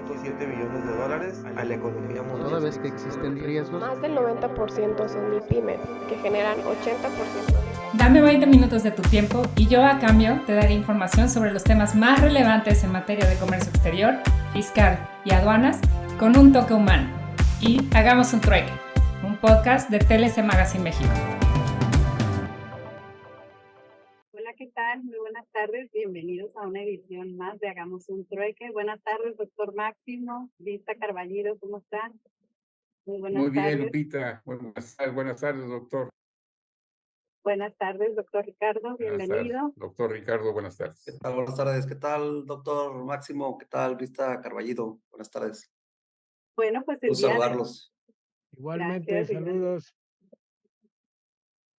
$1.7 billones a la economía mundial. Toda vez que existen riesgos, Más del 90% son MIPYMES, que generan 80%. Dame 20 minutos de tu tiempo y yo a cambio te daré información sobre los temas más relevantes en materia de comercio exterior, fiscal y aduanas con un toque humano. Y hagamos un trueque, un podcast de TLC Magazine México. Hola, ¿qué tal? Muy buenas tardes. Bienvenidos a una edición más de Hagamos un Trueque. Buenas tardes, doctor Máximo. Vista Carballido, ¿cómo están? Muy buenas Muy bien, tardes. Lupita. Buenas tardes, doctor. Buenas tardes, doctor Ricardo. Bienvenido. Doctor Ricardo, buenas tardes. ¿Qué tal? Buenas tardes. ¿Qué tal, doctor Máximo? ¿Qué tal, Vista Carballido? Buenas tardes. Bueno, pues el Gusto día saludarlos. Igualmente, Gracias, saludos.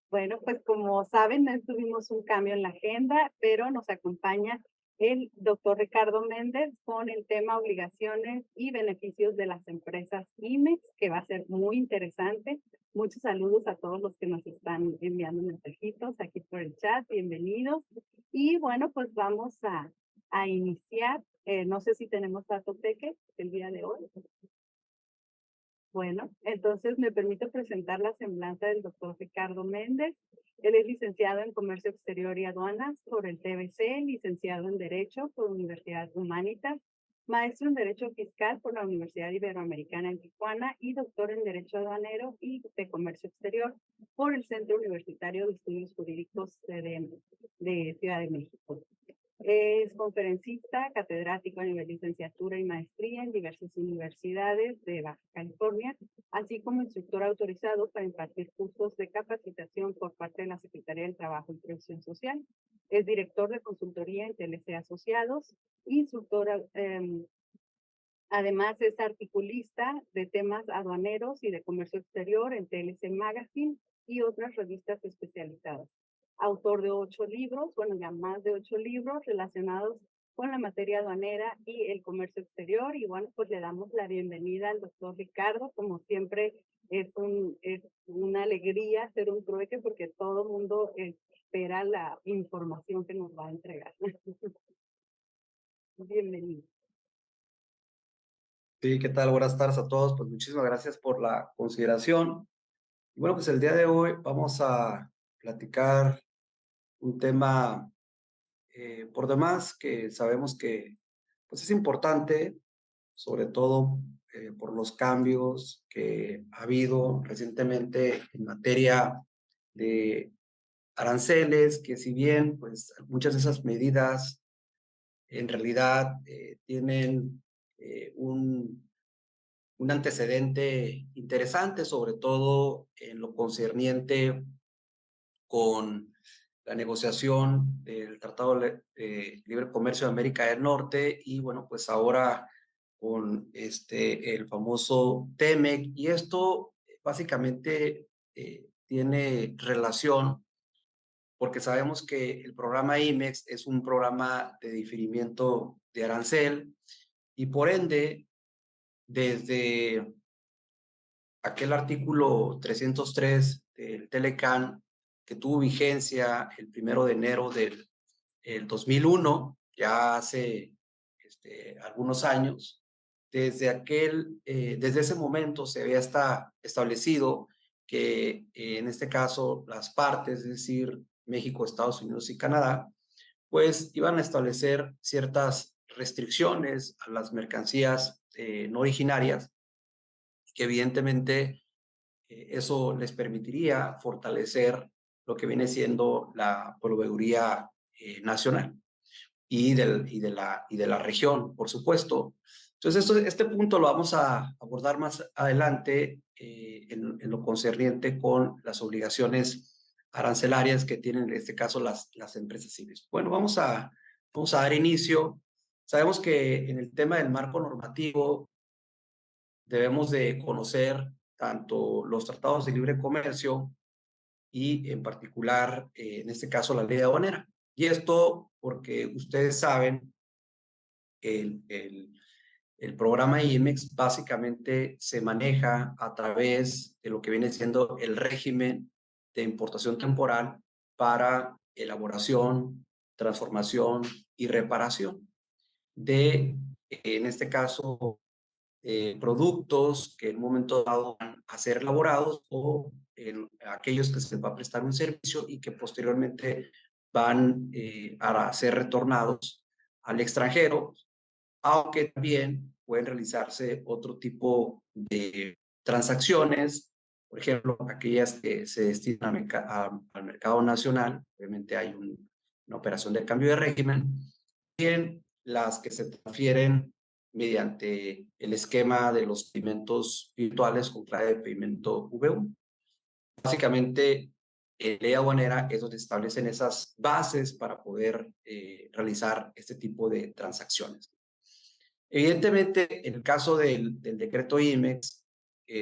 Bueno, pues como saben, tuvimos un cambio en la agenda, pero nos acompaña el doctor Ricardo Méndez con el tema obligaciones y beneficios de las empresas IMEX, que va a ser muy interesante. Muchos saludos a todos los que nos están enviando mensajitos aquí por el chat. Bienvenidos. Y bueno, pues vamos a iniciar. No sé si tenemos datoteque el día de hoy. Bueno, entonces me permito presentar la semblanza del doctor Ricardo Méndez. Él es licenciado en Comercio Exterior y Aduanas por el TBC, licenciado en Derecho por la Universidad Humanitas, maestro en Derecho Fiscal por la Universidad Iberoamericana en Tijuana y doctor en Derecho Aduanero y de Comercio Exterior por el Centro Universitario de Estudios Jurídicos de Ciudad de México. Es conferencista, catedrático a nivel licenciatura y maestría en diversas universidades de Baja California, así como instructor autorizado para impartir cursos de capacitación por parte de la Secretaría del Trabajo y Previsión Social. Es director de consultoría en TLC Asociados, instructor, además es articulista de temas aduaneros y de comercio exterior en TLC Magazine y otras revistas especializadas. Autor de 8 libros, bueno, ya más de 8 libros relacionados con la materia aduanera y el comercio exterior. Y bueno, pues le damos la bienvenida al doctor Ricardo. Como siempre, es una alegría hacer un trueque porque todo el mundo espera la información que nos va a entregar. Bienvenido. Sí, ¿qué tal? Buenas tardes a todos. Pues muchísimas gracias por la consideración. Y bueno, pues el día de hoy vamos a platicar un tema por demás que sabemos que pues es importante, sobre todo por los cambios que ha habido recientemente en materia de aranceles, que si bien pues muchas de esas medidas en realidad tienen un antecedente interesante, sobre todo en lo concerniente con la negociación del Tratado de Libre Comercio de América del Norte y bueno, pues ahora con el famoso TEMEC, y esto básicamente tiene relación porque sabemos que el programa IMEX es un programa de diferimiento de arancel y por ende, desde aquel artículo 303 del Telecan que tuvo vigencia el 1 de enero del 2001, ya hace algunos años, desde ese momento se había establecido que en este caso las partes, es decir, México, Estados Unidos y Canadá, pues iban a establecer ciertas restricciones a las mercancías no originarias, que evidentemente eso les permitiría fortalecer lo que viene siendo la proveeduría nacional y de la región, por supuesto. Entonces, este punto lo vamos a abordar más adelante en lo concerniente con las obligaciones arancelarias que tienen en este caso las empresas civiles. Bueno, vamos a dar inicio. Sabemos que en el tema del marco normativo debemos de conocer tanto los tratados de libre comercio y en particular, en este caso, la ley aduanera. Y esto porque ustedes saben que el programa IMEX básicamente se maneja a través de lo que viene siendo el régimen de importación temporal para elaboración, transformación y reparación de en este caso, productos que en un momento dado van a ser elaborados o aquellos que se les va a prestar un servicio y que posteriormente van a ser retornados al extranjero, aunque también pueden realizarse otro tipo de transacciones, por ejemplo, aquellas que se destinan al mercado nacional, obviamente hay una operación de cambio de régimen, bien las que se transfieren mediante el esquema de los pagamentos virtuales con clave de pagamento V1. Básicamente, ley aduanera es donde establecen esas bases para poder realizar este tipo de transacciones. Evidentemente, en el caso del decreto IMEX,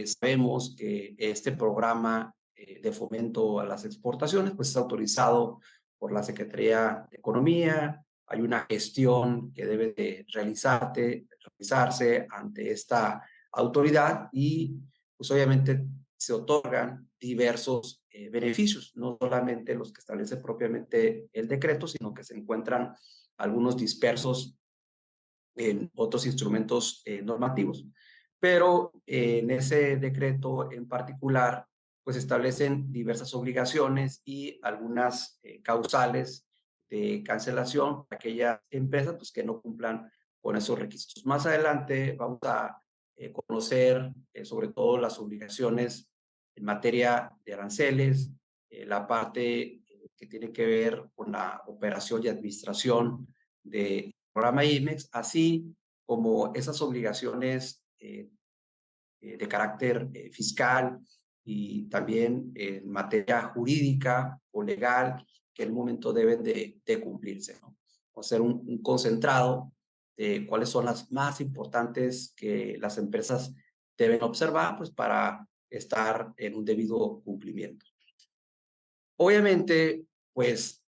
sabemos que este programa de fomento a las exportaciones pues es autorizado por la Secretaría de Economía. Hay una gestión que debe de realizarse ante esta autoridad y pues obviamente se otorgan diversos beneficios, no solamente los que establece propiamente el decreto, sino que se encuentran algunos dispersos en otros instrumentos normativos. Pero en ese decreto en particular, pues establecen diversas obligaciones y algunas causales de cancelación para aquellas empresas pues, que no cumplan con esos requisitos. Más adelante vamos a conocer sobre todo las obligaciones en materia de aranceles, la parte que tiene que ver con la operación y administración de programa IMEX, así como esas obligaciones de carácter fiscal y también en materia jurídica o legal que en un momento deben de cumplirse, ¿no? O hacer un concentrado de cuáles son las más importantes que las empresas deben observar pues, para estar en un debido cumplimiento. Obviamente, pues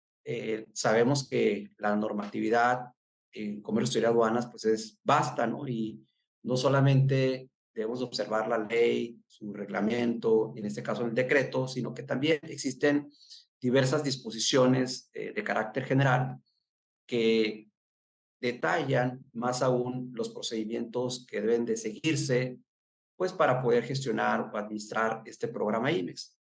sabemos que la normatividad en comercio exterior y aduanas pues es vasta, ¿no? Y no solamente debemos observar la ley, su reglamento, en este caso el decreto, sino que también existen diversas disposiciones de carácter general que detallan más aún los procedimientos que deben de seguirse pues para poder gestionar o administrar este programa IMEX.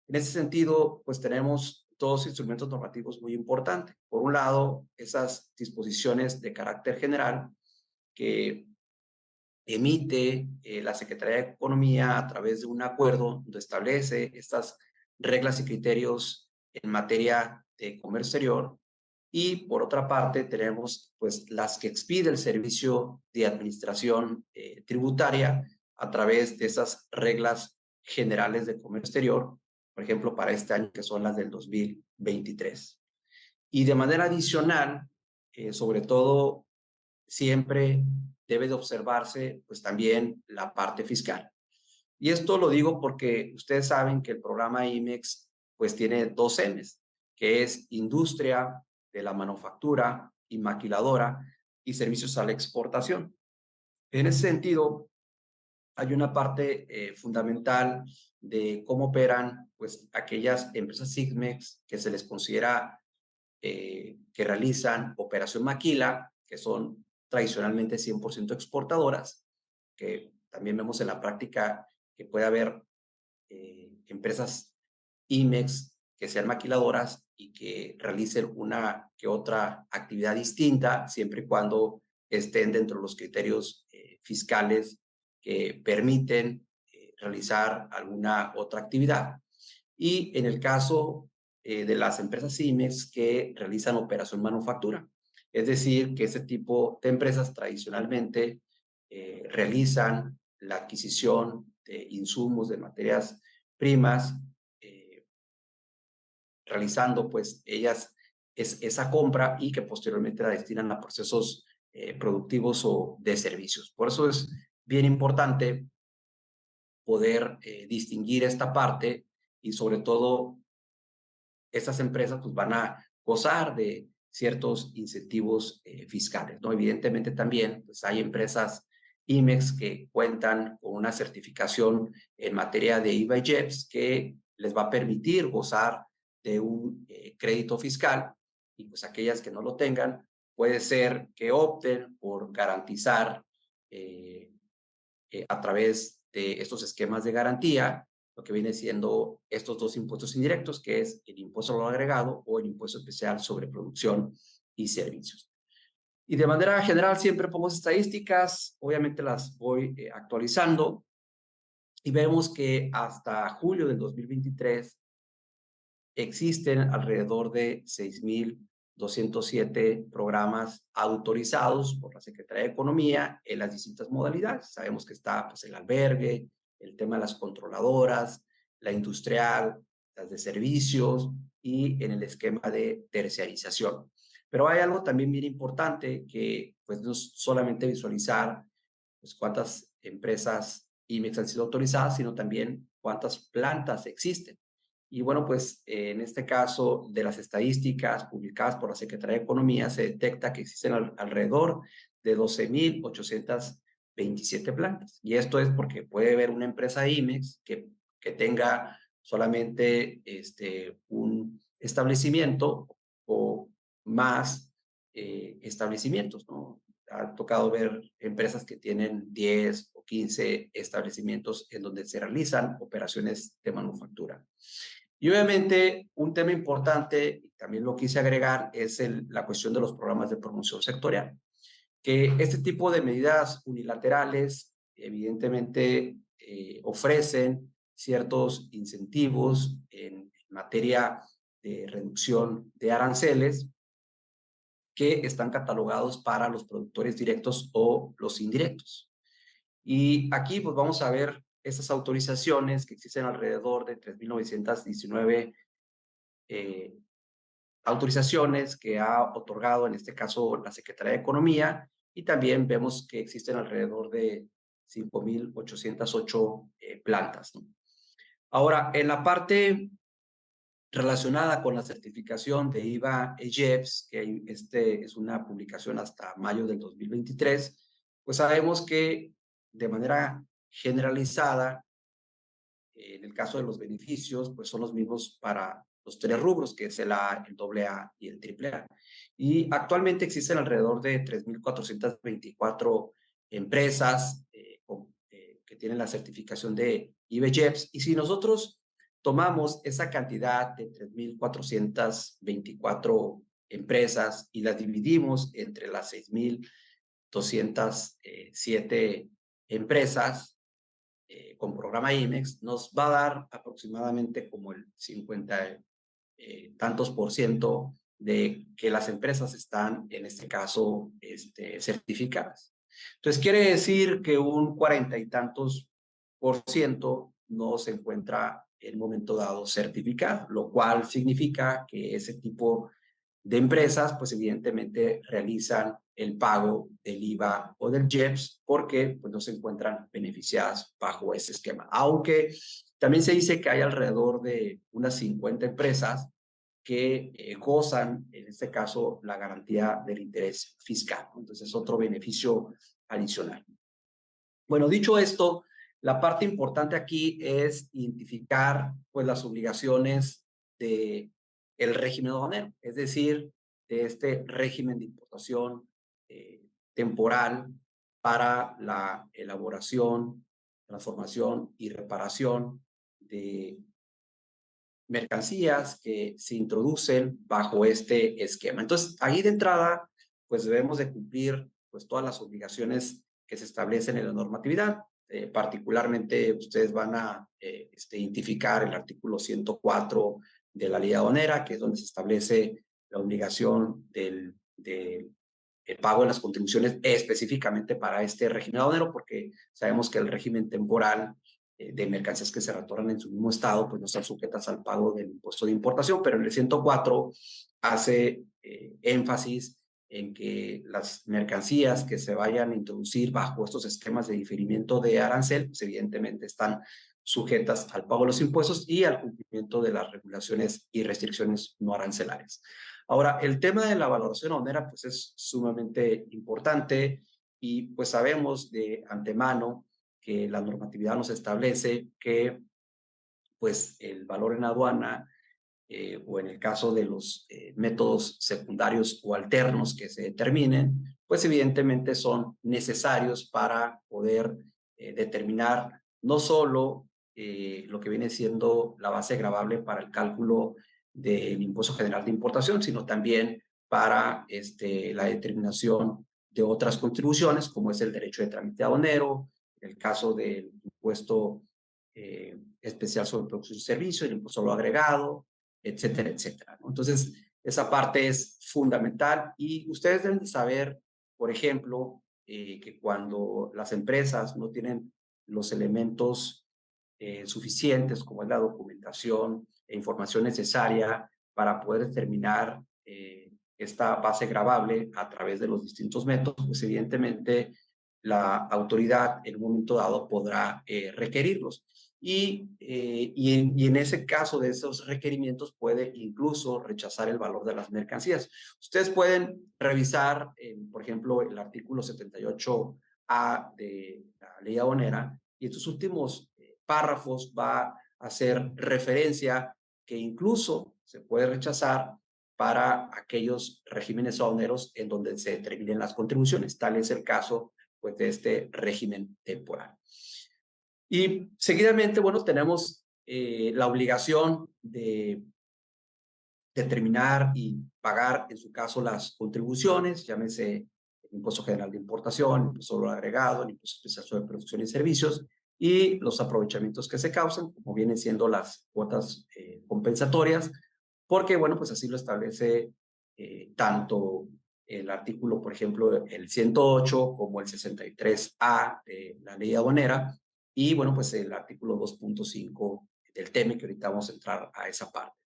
En ese sentido, pues tenemos dos instrumentos normativos muy importantes. Por un lado, esas disposiciones de carácter general que emite la Secretaría de Economía a través de un acuerdo donde establece estas reglas y criterios en materia de comercio exterior. Y por otra parte, tenemos pues las que expide el Servicio de Administración Tributaria a través de esas reglas generales de comercio exterior, por ejemplo, para este año, que son las del 2023. Y de manera adicional, sobre todo, siempre debe de observarse, pues también la parte fiscal. Y esto lo digo porque ustedes saben que el programa IMEX, pues tiene dos M's, que es industria de la manufactura y maquiladora y servicios a la exportación. En ese sentido, hay una parte fundamental de cómo operan pues, aquellas empresas IMEX que se les considera que realizan operación maquila, que son tradicionalmente 100% exportadoras, que también vemos en la práctica que puede haber empresas IMEX que sean maquiladoras y que realicen una que otra actividad distinta, siempre y cuando estén dentro de los criterios fiscales que permiten realizar alguna otra actividad. Y en el caso de las empresas IMEX que realizan operación manufactura, es decir, que ese tipo de empresas tradicionalmente realizan la adquisición de insumos, de materias primas, realizando pues ellas esa compra y que posteriormente la destinan a procesos productivos o de servicios. Por eso es bien importante poder distinguir esta parte y sobre todo estas empresas pues van a gozar de ciertos incentivos fiscales, ¿no? Evidentemente también pues hay empresas IMEX que cuentan con una certificación en materia de IVA y IEPS que les va a permitir gozar de un crédito fiscal y pues aquellas que no lo tengan puede ser que opten por garantizar a través de estos esquemas de garantía lo que viene siendo estos dos impuestos indirectos, que es el impuesto al valor agregado o el impuesto especial sobre producción y servicios. Y de manera general siempre pongo estadísticas, obviamente las voy actualizando y vemos que hasta julio del 2023 existen alrededor de 6,207 programas autorizados por la Secretaría de Economía en las distintas modalidades. Sabemos que está pues, el albergue, el tema de las controladoras, la industrial, las de servicios y en el esquema de terciarización. Pero hay algo también bien importante que pues no es solamente visualizar pues, cuántas empresas IMEX han sido autorizadas, sino también cuántas plantas existen. Y bueno, pues en este caso de las estadísticas publicadas por la Secretaría de Economía se detecta que existen alrededor de 12,827 plantas. Y esto es porque puede haber una empresa IMEX que tenga solamente un establecimiento o más establecimientos, ¿no? Ha tocado ver empresas que tienen 10 o 15 establecimientos en donde se realizan operaciones de manufactura. Y obviamente un tema importante, y también lo quise agregar, es la cuestión de los programas de promoción sectorial, que este tipo de medidas unilaterales evidentemente ofrecen ciertos incentivos en materia de reducción de aranceles que están catalogados para los productores directos o los indirectos. Y aquí pues vamos a ver estas autorizaciones que existen alrededor de 3,919 autorizaciones que ha otorgado en este caso la Secretaría de Economía y también vemos que existen alrededor de 5,808 plantas, ¿no? Ahora, en la parte relacionada con la certificación de IVA EJEPS, que es una publicación hasta mayo del 2023, pues sabemos que de manera generalizada, en el caso de los beneficios, pues son los mismos para los tres rubros, que es el A, el AA y el AAA. Y actualmente existen alrededor de 3,424 empresas que tienen la certificación de IVA EJEPS. Y si nosotros tomamos esa cantidad de 3,424 empresas y las dividimos entre las 6,207 empresas con programa IMEX, nos va a dar aproximadamente como el 50 tantos por ciento de que las empresas están, en este caso, certificadas. Entonces, quiere decir que un 40 y tantos por ciento no se encuentra en un momento dado certificado, lo cual significa que ese tipo de empresas, pues evidentemente realizan el pago del IVA o del IEPS porque pues, no se encuentran beneficiadas bajo ese esquema. Aunque también se dice que hay alrededor de unas 50 empresas que gozan, en este caso, la garantía del interés fiscal. Entonces, es otro beneficio adicional. Bueno, dicho esto, la parte importante aquí es identificar pues, las obligaciones de el régimen aduanero, es decir, de este régimen de importación temporal para la elaboración, transformación y reparación de mercancías que se introducen bajo este esquema. Entonces, ahí de entrada, pues debemos de cumplir pues todas las obligaciones que se establecen en la normatividad. Particularmente, ustedes van a identificar el artículo 104 de la ley aduanera, que es donde se establece la obligación del el pago de las contribuciones específicamente para este régimen aduanero, porque sabemos que el régimen temporal de mercancías que se retornan en su mismo estado, pues no están sujetas al pago del impuesto de importación, pero en el 104 hace énfasis en que las mercancías que se vayan a introducir bajo estos esquemas de diferimiento de arancel, pues evidentemente están sujetas al pago de los impuestos y al cumplimiento de las regulaciones y restricciones no arancelarias. Ahora, el tema de la valoración aduanera pues es sumamente importante y pues sabemos de antemano que la normatividad nos establece que pues el valor en aduana o en el caso de los métodos secundarios o alternos que se determinen, pues evidentemente son necesarios para poder determinar no solo lo que viene siendo la base gravable para el cálculo del impuesto general de importación, sino también para la determinación de otras contribuciones, como es el derecho de trámite aduanero, el caso del impuesto especial sobre producción y servicio, el impuesto a lo agregado, etcétera, etcétera, ¿no? Entonces, esa parte es fundamental y ustedes deben de saber, por ejemplo, que cuando las empresas no tienen los elementos suficientes, como es la documentación e información necesaria para poder determinar esta base gravable a través de los distintos métodos, pues evidentemente la autoridad en un momento dado podrá requerirlos. Y en ese caso de esos requerimientos puede incluso rechazar el valor de las mercancías. Ustedes pueden revisar, por ejemplo, el artículo 78A de la ley aduanera y en sus últimos párrafos va a hacer referencia que incluso se puede rechazar para aquellos regímenes aduaneros en donde se determinen las contribuciones. Tal es el caso pues, de este régimen temporal. Y seguidamente, bueno, tenemos la obligación de determinar y pagar, en su caso, las contribuciones, llámese el impuesto general de importación, el impuesto sobre agregado, el impuesto especial sobre producción y servicios, y los aprovechamientos que se causan, como vienen siendo las cuotas compensatorias, porque, bueno, pues así lo establece tanto el artículo, por ejemplo, el 108 como el 63A de la ley aduanera, y, bueno, pues el artículo 2.5 del TEME, que ahorita vamos a entrar a esa parte.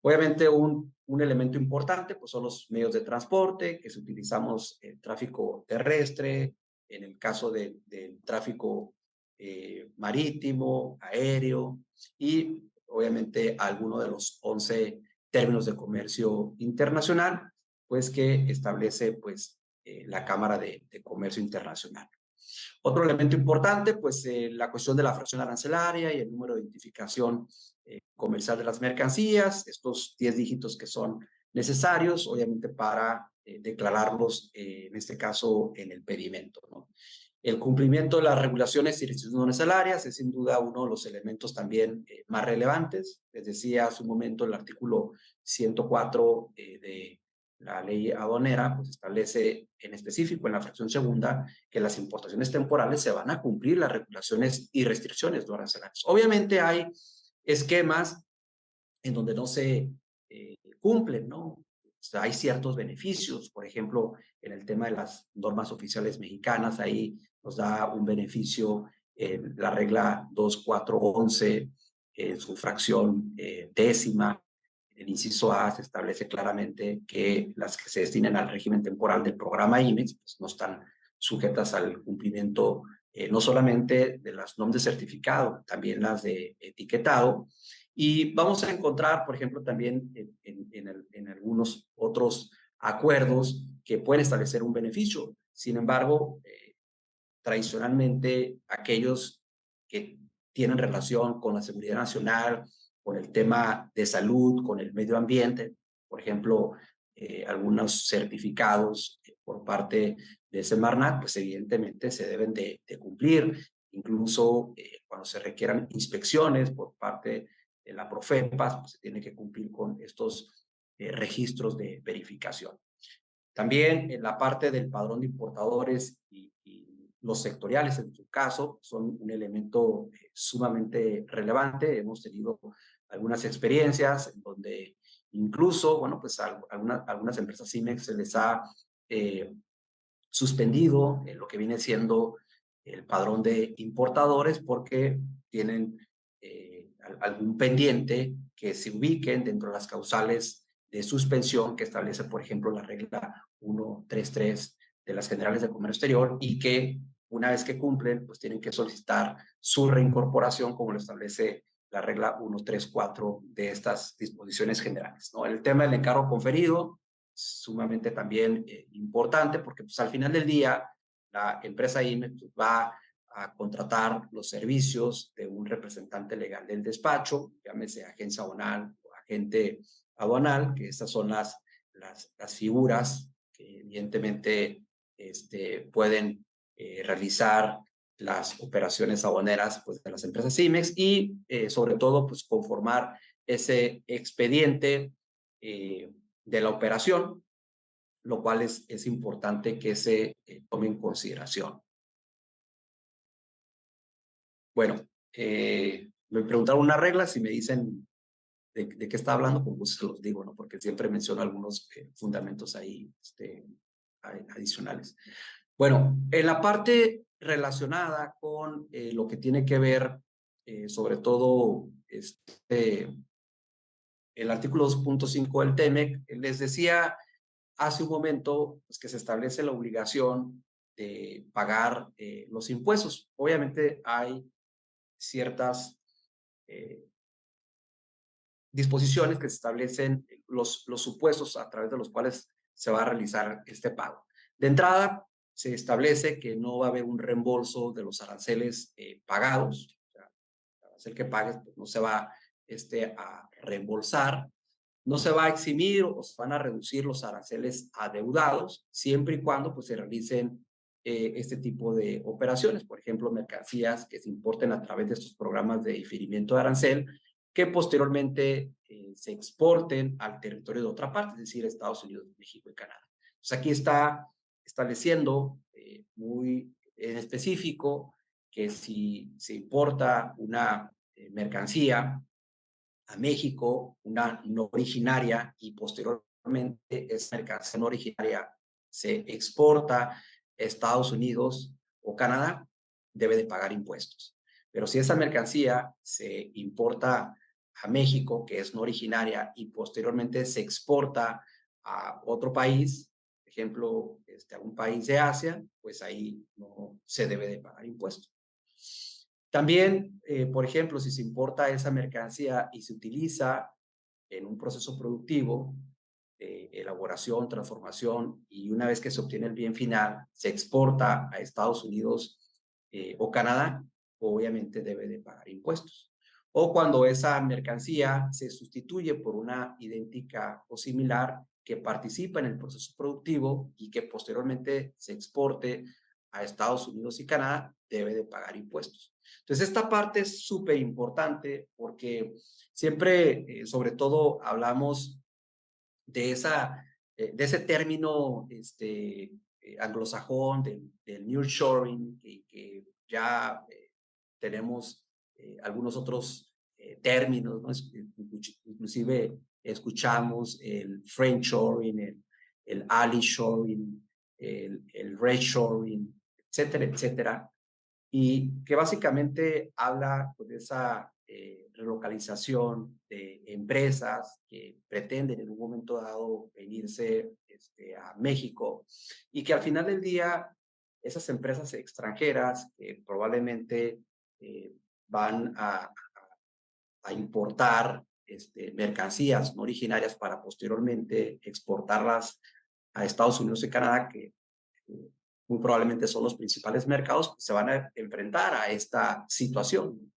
Obviamente un elemento importante pues son los medios de transporte, que si utilizamos el tráfico terrestre, en el caso del tráfico marítimo, aéreo y obviamente alguno de los 11 términos de comercio internacional, pues que establece pues la Cámara de Comercio Internacional. Otro elemento importante, pues la cuestión de la fracción arancelaria y el número de identificación comercial de las mercancías, estos 10 dígitos que son necesarios, obviamente, para declararlos, en este caso, en el pedimento, ¿no? El cumplimiento de las regulaciones y restricciones arancelarias es sin duda uno de los elementos también más relevantes. Les decía hace un momento el artículo 104 de la ley aduanera pues establece en específico en la fracción segunda que las importaciones temporales se van a cumplir las regulaciones y restricciones no arancelarias. Obviamente hay esquemas en donde no se cumplen, ¿no? O sea, hay ciertos beneficios, por ejemplo, en el tema de las normas oficiales mexicanas, ahí nos da un beneficio la regla 2411 en su fracción décima. El inciso A se establece claramente que las que se destinen al régimen temporal del programa IMEX pues, no están sujetas al cumplimiento no solamente de las normas de certificado, también las de etiquetado. Y vamos a encontrar, por ejemplo, también en algunos otros acuerdos que pueden establecer un beneficio. Sin embargo, tradicionalmente aquellos que tienen relación con la seguridad nacional, con el tema de salud, con el medio ambiente, por ejemplo, algunos certificados por parte de Semarnat, pues evidentemente se deben de cumplir, incluso cuando se requieran inspecciones por parte de la Profepas, pues se tiene que cumplir con estos registros de verificación. También en la parte del padrón de importadores y los sectoriales, en su caso, son un elemento sumamente relevante. Hemos tenido algunas experiencias en donde incluso, bueno, pues a algunas empresas IMEX se les ha suspendido lo que viene siendo el padrón de importadores porque tienen algún pendiente que se ubiquen dentro de las causales de suspensión que establece, por ejemplo, la regla 133 de las generales de comercio exterior y que una vez que cumplen, pues tienen que solicitar su reincorporación como lo establece la regla 134 de estas disposiciones generales, ¿no? El tema del encargo conferido, sumamente también importante porque pues, al final del día la empresa IMEX pues, va a contratar los servicios de un representante legal del despacho, llámese agencia aduanal o agente aduanal, que estas son las figuras que evidentemente pueden realizar las operaciones aduaneras pues, de las empresas IMEX y sobre todo pues, conformar ese expediente de la operación, lo cual es importante que se tome en consideración. Bueno, me preguntaron unas reglas, si me dicen de qué está hablando, pues se los digo, ¿no? Porque siempre menciono algunos fundamentos ahí adicionales. Bueno, en la parte relacionada con lo que tiene que ver, sobre todo, el artículo 2.5 del TEMEC, les decía hace un momento pues, que se establece la obligación de pagar los impuestos. Obviamente hay ciertas disposiciones que se establecen los supuestos a través de los cuales se va a realizar este pago. De entrada, se establece que no va a haber un reembolso de los aranceles pagados. O sea, el arancel que pagues pues, no se va a reembolsar, no se va a eximir o se van a reducir los aranceles adeudados, siempre y cuando pues, se realicen este tipo de operaciones. Por ejemplo, mercancías que se importen a través de estos programas de diferimiento de arancel, que posteriormente se exporten al territorio de otra parte, es decir, Estados Unidos, México y Canadá. Entonces, aquí está estableciendo muy en específico que si se importa una mercancía a México, una no originaria, y posteriormente esa mercancía no originaria se exporta a Estados Unidos o Canadá, debe de pagar impuestos. Pero si esa mercancía se importa a México, que es no originaria, y posteriormente se exporta a otro país, por ejemplo, a un país de Asia, pues ahí no se debe de pagar impuestos. También, por ejemplo, si se importa esa mercancía y se utiliza en un proceso productivo de elaboración, transformación, y una vez que se obtiene el bien final, se exporta a Estados Unidos o Canadá, obviamente debe de pagar impuestos. O cuando esa mercancía se sustituye por una idéntica o similar que participa en el proceso productivo y que posteriormente se exporte a Estados Unidos y Canadá, debe de pagar impuestos. Entonces, esta parte es súper importante porque siempre, sobre todo, hablamos de ese término anglosajón del nearshoring, que ya tenemos algunos otros términos, ¿no? Inclusive escuchamos el friendshoring, el ally-shoring, el reshoring, etcétera, etcétera, y que básicamente habla pues, de esa relocalización de empresas que pretenden en un momento dado venirse a México y que al final del día esas empresas extranjeras que probablemente van a importar mercancías no originarias para posteriormente exportarlas a Estados Unidos y Canadá, que muy probablemente son los principales mercados, pues se van a enfrentar a esta situación.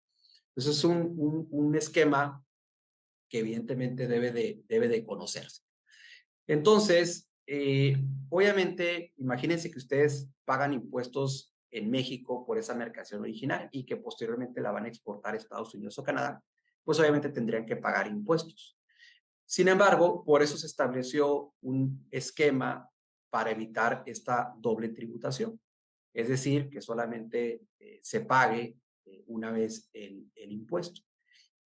Entonces es un esquema que evidentemente debe de conocerse. Entonces, obviamente, imagínense que ustedes pagan impuestos en México por esa mercancía original y que posteriormente la van a exportar a Estados Unidos o Canadá, pues obviamente tendrían que pagar impuestos. Sin embargo, por eso se estableció un esquema para evitar esta doble tributación. Es decir, que solamente se pague una vez el impuesto.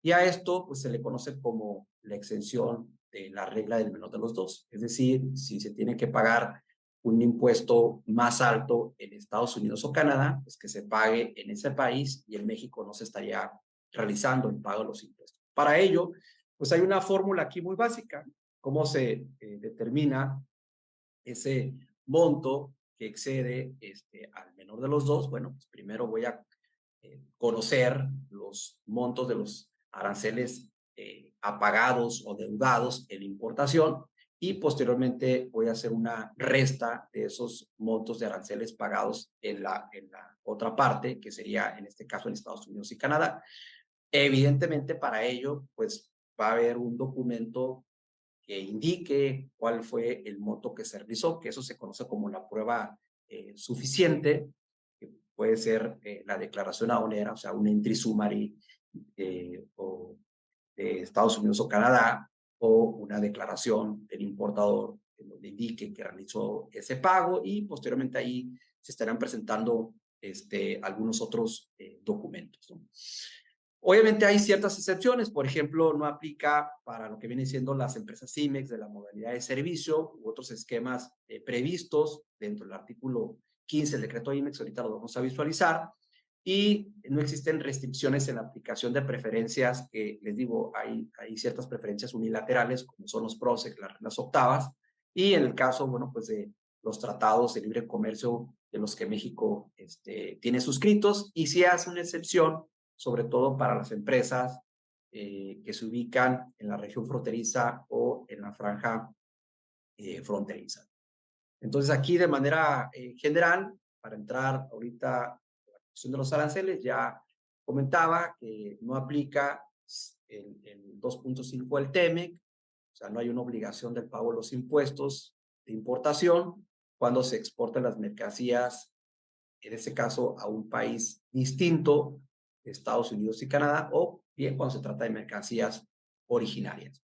Y a esto pues, se le conoce como la exención de la regla del menor de los dos. Es decir, si se tiene que pagar un impuesto más alto en Estados Unidos o Canadá, pues que se pague en ese país y en México no se estaría realizando el pago de los impuestos. Para ello, pues hay una fórmula aquí muy básica. ¿Cómo se determina ese monto que excede al menor de los dos? Bueno, pues primero voy a conocer los montos de los aranceles apagados o deudados en importación y posteriormente voy a hacer una resta de esos montos de aranceles pagados en la otra parte, que sería en este caso en Estados Unidos y Canadá. Evidentemente para ello, pues va a haber un documento que indique cuál fue el monto que se realizó, que eso se conoce como la prueba suficiente, que puede ser la declaración aduanera, o sea, un entry summary o de Estados Unidos o Canadá, o una declaración del importador en donde indique que realizó ese pago, y posteriormente ahí se estarán presentando algunos otros documentos, ¿no? Obviamente hay ciertas excepciones, por ejemplo, no aplica para lo que vienen siendo las empresas IMEX de la modalidad de servicio u otros esquemas previstos dentro del artículo 15 del decreto IMEX, ahorita lo vamos a visualizar, y no existen restricciones en la aplicación de preferencias, que les digo, hay ciertas preferencias unilaterales, como son los PROSEC, las reglas octavas, y en el caso, bueno, pues de los tratados de libre comercio de los que México tiene suscritos, y sí hace una excepción sobre todo para las empresas que se ubican en la región fronteriza o en la franja fronteriza. Entonces, aquí de manera general, para entrar ahorita a la cuestión de los aranceles, ya comentaba que no aplica el 2.5 del TEMEC, o sea, no hay una obligación del pago de los impuestos de importación cuando se exportan las mercancías, en este caso, a un país distinto, Estados Unidos y Canadá, o bien cuando se trata de mercancías originarias.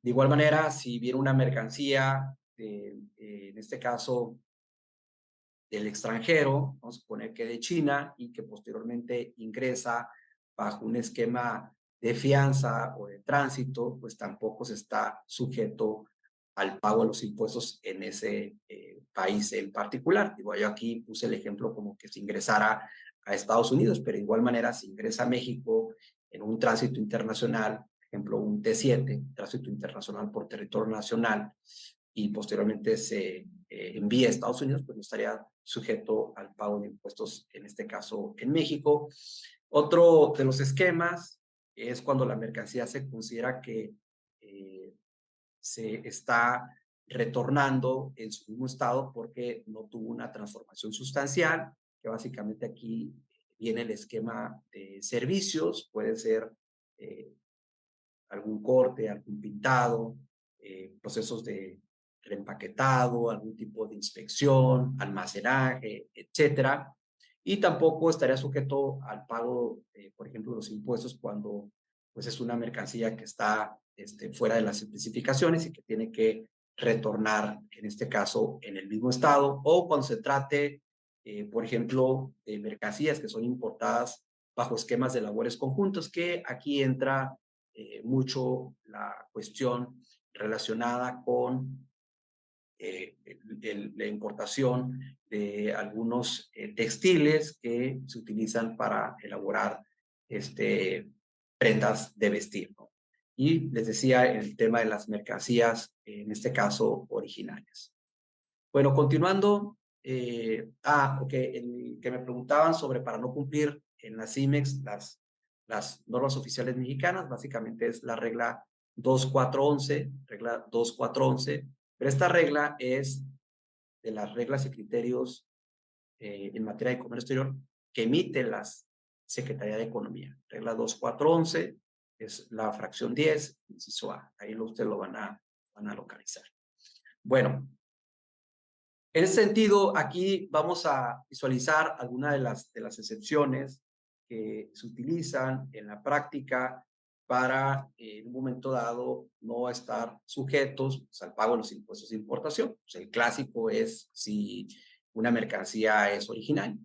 De igual manera, si viene una mercancía, en este caso, del extranjero, vamos a suponer que de China, y que posteriormente ingresa bajo un esquema de fianza o de tránsito, pues tampoco se está sujeto al pago de los impuestos en ese país en particular. Digo, yo aquí puse el ejemplo como que si ingresara a Estados Unidos, pero de igual manera si ingresa a México en un tránsito internacional, por ejemplo un T7, tránsito internacional por territorio nacional, y posteriormente se envía a Estados Unidos, pues no estaría sujeto al pago de impuestos, en este caso en México. Otro de los esquemas es cuando la mercancía se considera que se está retornando en su mismo estado porque no tuvo una transformación sustancial, que básicamente aquí viene el esquema de servicios, puede ser algún corte, algún pintado, procesos de reempaquetado, algún tipo de inspección, almacenaje, etcétera. Y tampoco estaría sujeto al pago, por ejemplo, de los impuestos cuando pues, es una mercancía que está fuera de las especificaciones y que tiene que retornar, en este caso, en el mismo estado, o cuando se trate, por ejemplo, de mercancías que son importadas bajo esquemas de labores conjuntos, que aquí entra mucho la cuestión relacionada con la importación de algunos textiles que se utilizan para elaborar prendas de vestir, ¿no? Y les decía el tema de las mercancías, en este caso originarias. Bueno, continuando, el que me preguntaban sobre para no cumplir en las IMEX las normas oficiales mexicanas, básicamente es la regla 2411, regla 2411, pero esta regla es de las reglas y criterios en materia de comercio exterior que emite la Secretaría de Economía. Regla 2411 es la fracción 10, inciso A. Ahí ustedes lo van a localizar. Bueno, en ese sentido, aquí vamos a visualizar algunas de las excepciones que se utilizan en la práctica para, en un momento dado, no estar sujetos pues, al pago de los impuestos de importación. Pues, el clásico es si una mercancía es original.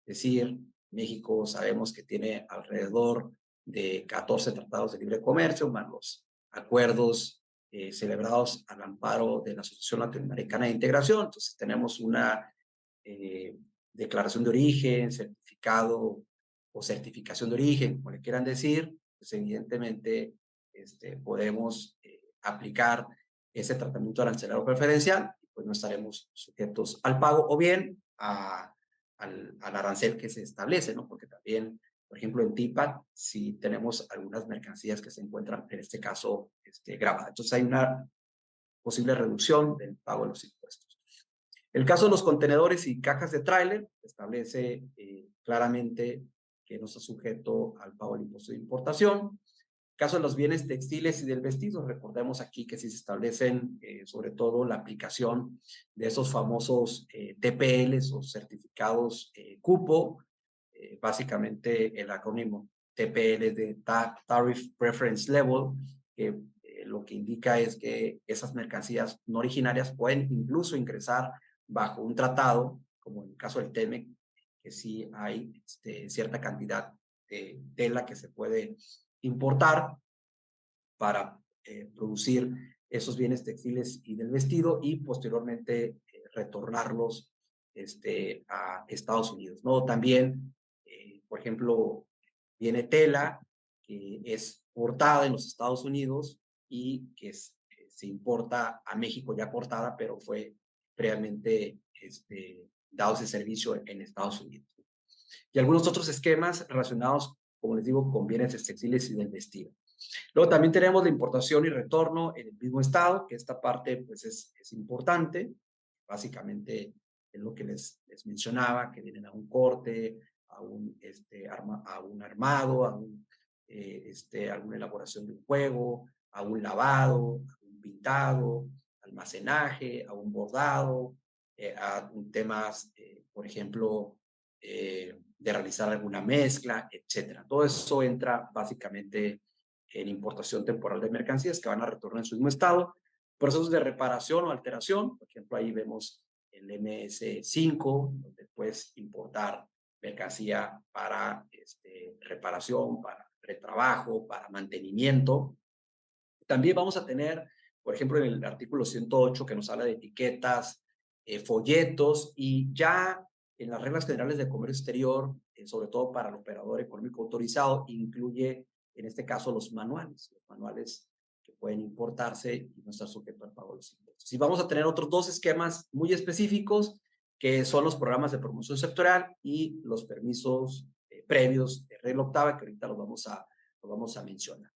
Es decir, México sabemos que tiene alrededor de 14 tratados de libre comercio, más los acuerdos celebrados al amparo de la Asociación Latinoamericana de Integración. Entonces tenemos una declaración de origen, certificado o certificación de origen, como le quieran decir, pues evidentemente podemos aplicar ese tratamiento arancelario preferencial, pues no estaremos sujetos al pago o bien al arancel que se establece, ¿no? Porque también, por ejemplo, en TIPAD, si tenemos algunas mercancías que se encuentran, en este caso, grabadas. Entonces hay una posible reducción del pago de los impuestos. El caso de los contenedores y cajas de tráiler establece claramente que no está sujeto al pago del impuesto de importación. Caso de los bienes textiles y del vestido, recordemos aquí que sí se establecen sobre todo la aplicación de esos famosos TPLs o certificados cupo, básicamente el acrónimo TPL de Tariff Preference Level, que lo que indica es que esas mercancías no originarias pueden incluso ingresar bajo un tratado, como en el caso del TEMEC, que sí hay cierta cantidad de tela que se puede importar para producir esos bienes textiles y del vestido y posteriormente retornarlos a Estados Unidos, ¿no? También, por ejemplo, viene tela que es portada en los Estados Unidos y que se importa a México ya cortada, pero fue previamente dado ese servicio en Estados Unidos. Y algunos otros esquemas relacionados, como les digo, con bienes textiles y del vestido. Luego también tenemos la importación y retorno en el mismo estado, que esta parte pues es importante. Básicamente es lo que les mencionaba, que vienen a un corte, a un armado, a alguna elaboración de un juego, a un lavado, a un pintado, almacenaje, a un bordado, a temas, por ejemplo, de realizar alguna mezcla, etcétera. Todo eso entra básicamente en importación temporal de mercancías que van a retornar en su mismo estado. Procesos de reparación o alteración, por ejemplo, ahí vemos el MS5, donde puedes importar mercancía para reparación, para retrabajo, para mantenimiento. También vamos a tener, por ejemplo, en el artículo 108 que nos habla de etiquetas, folletos, y ya en las reglas generales de comercio exterior, sobre todo para el operador económico autorizado, incluye en este caso los manuales que pueden importarse y no estar sujetos al pago de los impuestos. Y vamos a tener otros dos esquemas muy específicos, que son los programas de promoción sectorial y los permisos previos de regla octava, que ahorita los vamos a mencionar.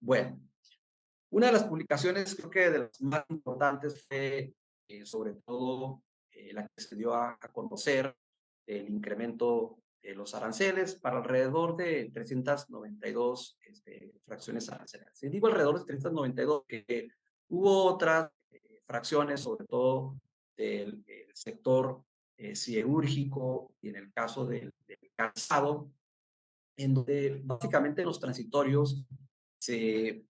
Bueno, una de las publicaciones, creo que de las más importantes, fue sobre todo la que se dio a conocer el incremento de los aranceles para alrededor de 392 fracciones arancelarias. Y digo alrededor de 392, que hubo otras fracciones, sobre todo del sector siderúrgico y en el caso del calzado, en donde básicamente los transitorios se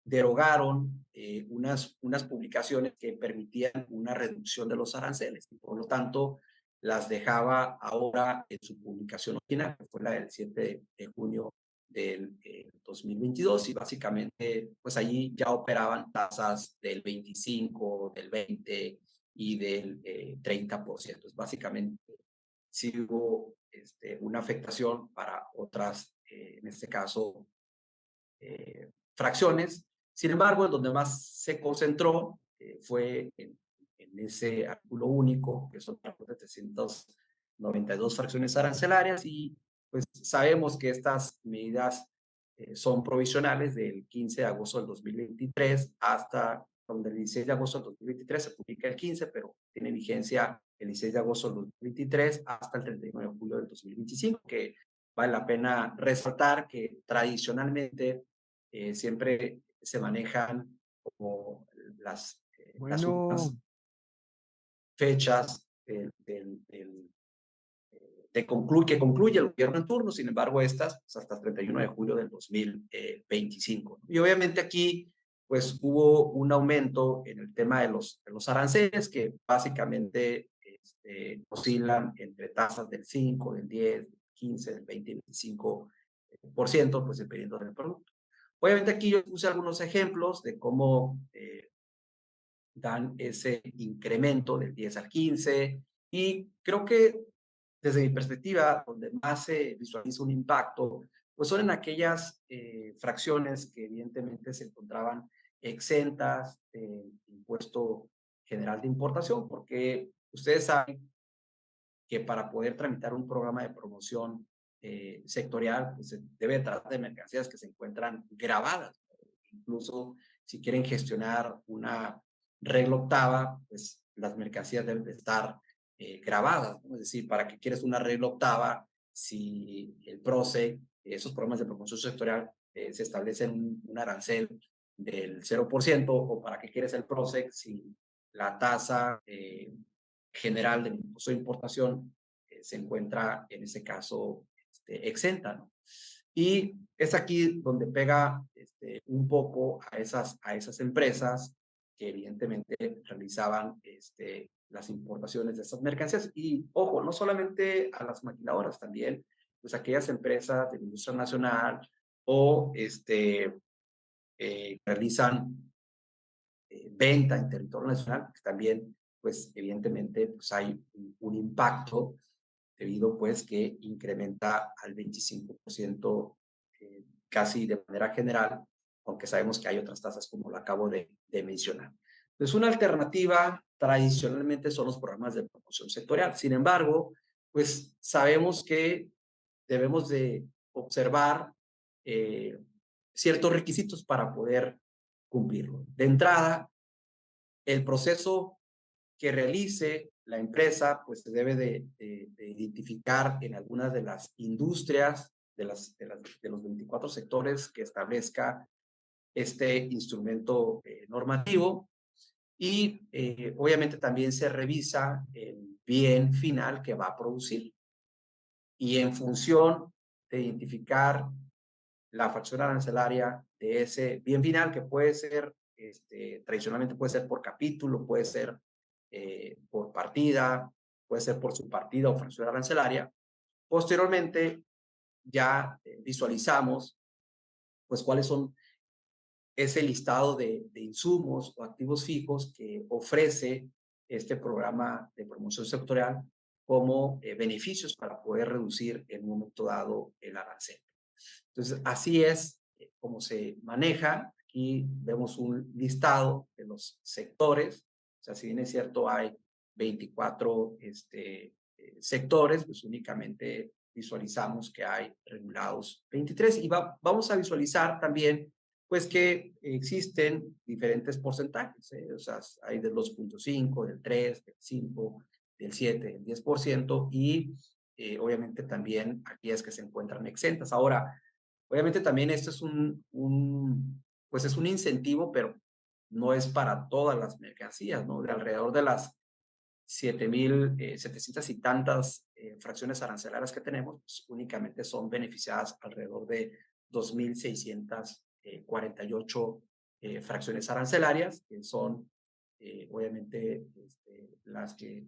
derogaron unas publicaciones que permitían una reducción de los aranceles y por lo tanto las dejaba ahora en su publicación original, que fue la del 7 de junio del 2022, y básicamente pues allí ya operaban tasas del 25, del 20 y del 30%. Es básicamente sí hubo una afectación para otras, en este caso, fracciones. Sin embargo, en donde más se concentró fue en ese artículo único, que son 392 fracciones arancelarias, y pues sabemos que estas medidas son provisionales del 15 de agosto del 2023 hasta donde el 16 de agosto del 2023 se publica el 15, pero tiene vigencia el 16 de agosto del 2023 hasta el 31 de julio del 2025, que vale la pena resaltar que tradicionalmente siempre se manejan como las últimas fechas que concluye el gobierno en turno. Sin embargo, estas pues, hasta el 31 de julio del 2025. Y obviamente aquí pues hubo un aumento en el tema de los aranceles, que básicamente oscilan entre tasas del 5, del 10, del 15, del 20 y del 25%, pues dependiendo del producto. Obviamente aquí yo puse algunos ejemplos de cómo dan ese incremento del 10 al 15, y creo que desde mi perspectiva, donde más se visualiza un impacto, pues son en aquellas fracciones que evidentemente se encontraban exentas del impuesto general de importación, porque ustedes saben que para poder tramitar un programa de promoción sectorial, pues se debe tratar de mercancías que se encuentran grabadas. Incluso si quieren gestionar una regla octava, pues las mercancías deben de estar grabadas, ¿no? Es decir, ¿para qué quieres una regla octava si el PROCE, esos programas de promoción sectorial, se establece un arancel del 0%, o para qué quieres el PROSEC si la tasa general del impuesto de importación se encuentra en ese caso exenta, ¿no? Y es aquí donde pega un poco a esas empresas que evidentemente realizaban las importaciones de estas mercancías. Y ojo, no solamente a las maquiladoras, también pues aquellas empresas de la industria nacional o realizan venta en territorio nacional, pues también pues evidentemente pues hay un impacto debido pues que incrementa al 25% casi de manera general, aunque sabemos que hay otras tasas como lo acabo de mencionar. Entonces, una alternativa tradicionalmente son los programas de promoción sectorial. Sin embargo, pues sabemos que debemos de observar ciertos requisitos para poder cumplirlo. De entrada, el proceso que realice la empresa, pues se debe de identificar en algunas de las industrias de los 24 sectores que establezca este instrumento normativo, y obviamente también se revisa el bien final que va a producir, y en función de identificar la fracción arancelaria de ese bien final, que puede ser, tradicionalmente puede ser por capítulo, puede ser por partida, puede ser por subpartida o fracción arancelaria. Posteriormente, ya visualizamos pues cuáles son ese listado de insumos o activos fijos que ofrece este programa de promoción sectorial como beneficios para poder reducir en un momento dado el arancel. Entonces, así es como se maneja. Aquí vemos un listado de los sectores. O sea, si bien es cierto, hay 24 sectores, pues únicamente visualizamos que hay regulados 23. Y vamos a visualizar también pues que existen diferentes porcentajes, o sea, hay del 2.5, del 3, del 5, del 7, del 10%, y obviamente también aquellas que se encuentran exentas. Ahora, obviamente también esto es pues es un incentivo, pero no es para todas las mercancías, ¿no? De alrededor de las 7,700 y tantas fracciones arancelarias que tenemos, pues únicamente son beneficiadas alrededor de 2,648 fracciones arancelarias, que son obviamente las que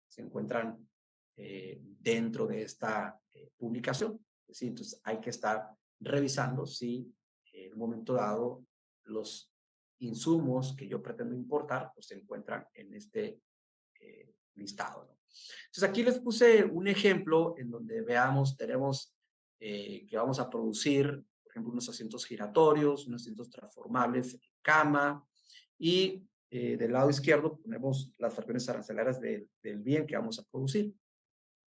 se encuentran dentro de esta publicación. ¿Sí? Entonces hay que estar revisando si en un momento dado los insumos que yo pretendo importar pues se encuentran en este listado, ¿no? Entonces aquí les puse un ejemplo en donde veamos, tenemos que vamos a producir, por ejemplo, unos asientos giratorios, unos asientos transformables, cama, y del lado izquierdo ponemos las fracciones arancelarias del bien que vamos a producir.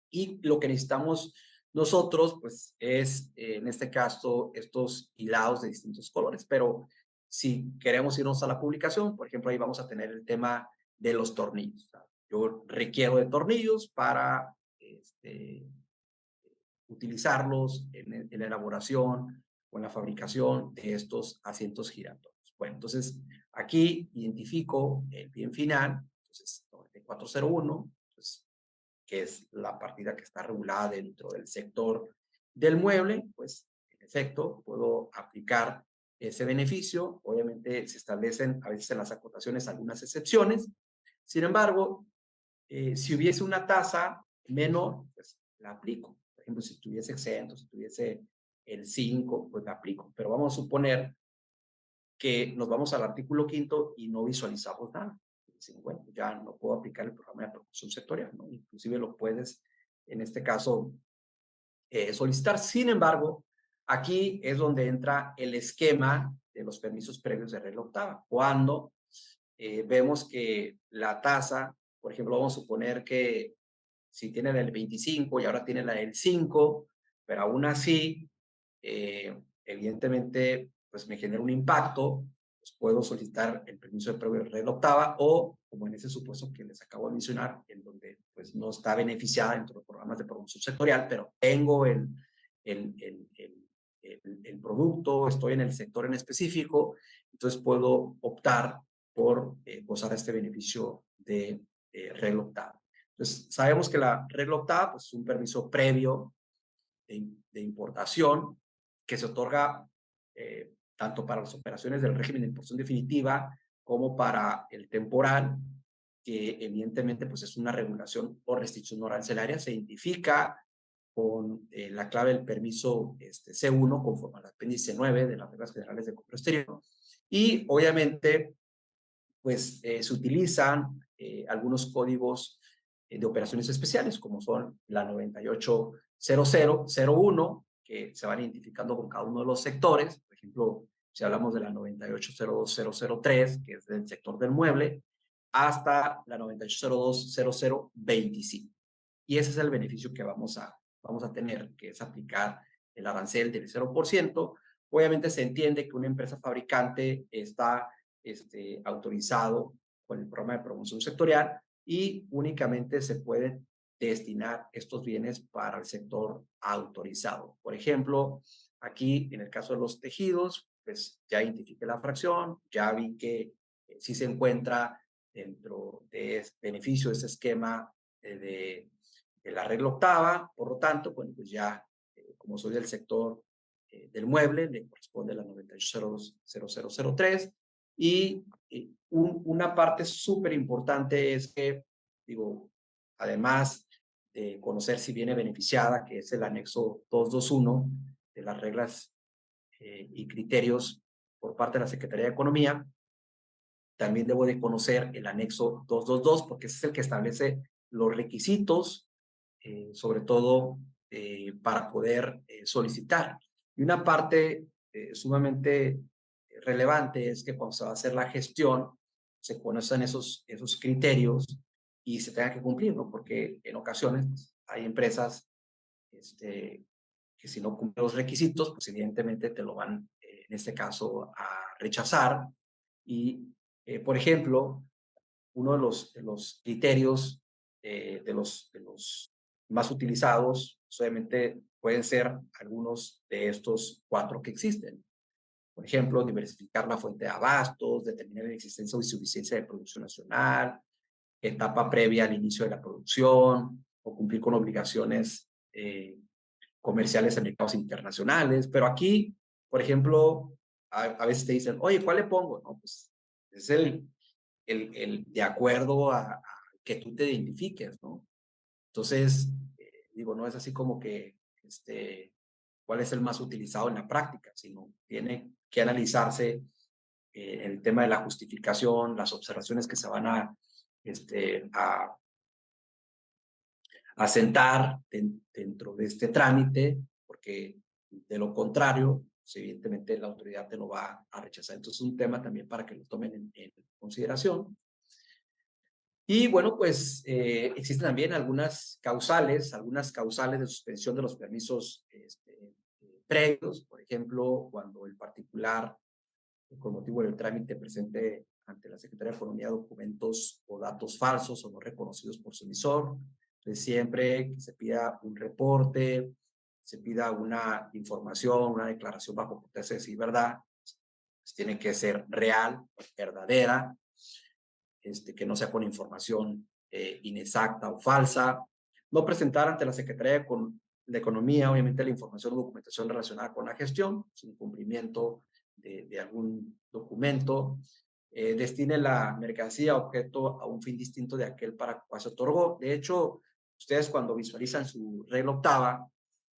Y lo que necesitamos nosotros, pues, es, en este caso, estos hilados de distintos colores. Pero si queremos irnos a la publicación, por ejemplo, ahí vamos a tener el tema de los tornillos. Yo requiero de tornillos para utilizarlos en la elaboración o en la fabricación de estos asientos giratorios. Bueno, entonces aquí identifico el bien final, entonces 9401, pues, que es la partida que está regulada dentro del sector del mueble, pues en efecto puedo aplicar ese beneficio. Obviamente se establecen a veces en las acotaciones algunas excepciones. Sin embargo, si hubiese una tasa menor, pues la aplico. Por ejemplo, si tuviese exento, si tuviese el 5, pues la aplico. Pero vamos a suponer que nos vamos al artículo 5 y no visualizamos nada. Bueno, ya no puedo aplicar el programa de promoción sectorial, ¿no? Inclusive lo puedes, en este caso, solicitar. Sin embargo, aquí es donde entra el esquema de los permisos previos de regla octava. Cuando vemos que la tasa, por ejemplo, vamos a suponer que si tiene la del 25 y ahora tiene la del 5, pero aún así, evidentemente, pues me genera un impacto, pues puedo solicitar el permiso de previo de regla octava, o como en ese supuesto que les acabo de mencionar, en donde pues no está beneficiada dentro de los programas de promoción sectorial, pero tengo el producto, estoy en el sector en específico, entonces puedo optar por gozar este beneficio de regla octava. Entonces, sabemos que la regla octava pues, es un permiso previo de importación que se otorga tanto para las operaciones del régimen de importación definitiva como para el temporal, que evidentemente pues, es una regulación o restricción no arancelaria. Se identifica con la clave del permiso C1 conforme al apéndice 9 de las reglas generales de comercio exterior. Y obviamente, pues se utilizan algunos códigos de operaciones especiales, como son la 980001, que se van identificando con cada uno de los sectores. Por ejemplo, si hablamos de la 9802003, que es del sector del mueble, hasta la 98020025. Y ese es el beneficio que vamos a tener, que es aplicar el arancel del 0%. Obviamente se entiende que una empresa fabricante está autorizado con el programa de promoción sectorial y únicamente se pueden destinar estos bienes para el sector autorizado. Por ejemplo, aquí en el caso de los tejidos, pues ya identifiqué la fracción, ya vi que sí se encuentra dentro de beneficio de ese esquema de la regla octava. Por lo tanto, bueno, pues ya como soy del sector del mueble, le corresponde la 980003. Y una parte súper importante es que, digo, además de conocer si viene beneficiada, que es el anexo 221 de las reglas y criterios por parte de la Secretaría de Economía, también debo de conocer el anexo 222, porque ese es el que establece los requisitos, sobre todo para poder solicitar. Y una parte sumamente relevante es que cuando se va a hacer la gestión, se conocen esos criterios y se tengan que cumplir, ¿no? Porque en ocasiones hay empresas que si no cumplen los requisitos, pues evidentemente te lo van, en este caso, a rechazar. Y, por ejemplo, uno de los criterios de los más utilizados, obviamente pueden ser algunos de estos 4 que existen. Por ejemplo, diversificar la fuente de abastos, determinar la existencia o insuficiencia de producción nacional, etapa previa al inicio de la producción, o cumplir con obligaciones comerciales en mercados internacionales. Pero aquí, por ejemplo, a veces te dicen, oye, ¿cuál le pongo? No, pues es el de acuerdo a que tú te identifiques, ¿no? Entonces, digo, no es así como que cuál es el más utilizado en la práctica, sino tiene que analizarse el tema de la justificación, las observaciones que se van a sentar dentro de este trámite, porque de lo contrario, pues, evidentemente la autoridad te lo va a rechazar. Entonces, es un tema también para que lo tomen en consideración. Y bueno, pues existen también algunas causales de suspensión de los permisos previos. Por ejemplo, cuando el particular, con motivo del trámite, presente ante la Secretaría de Economía documentos o datos falsos o no reconocidos por su emisor. Entonces, siempre que se pida un reporte, se pida una información, una declaración bajo protesta de decir verdad, pues tiene que ser real, verdadera, que no sea con información inexacta o falsa. No presentar ante la Secretaría de Economía, obviamente, la información o documentación relacionada con la gestión, sin cumplimiento de algún documento. Destine la mercancía objeto a un fin distinto de aquel para el cual se otorgó. De hecho, ustedes cuando visualizan su regla octava,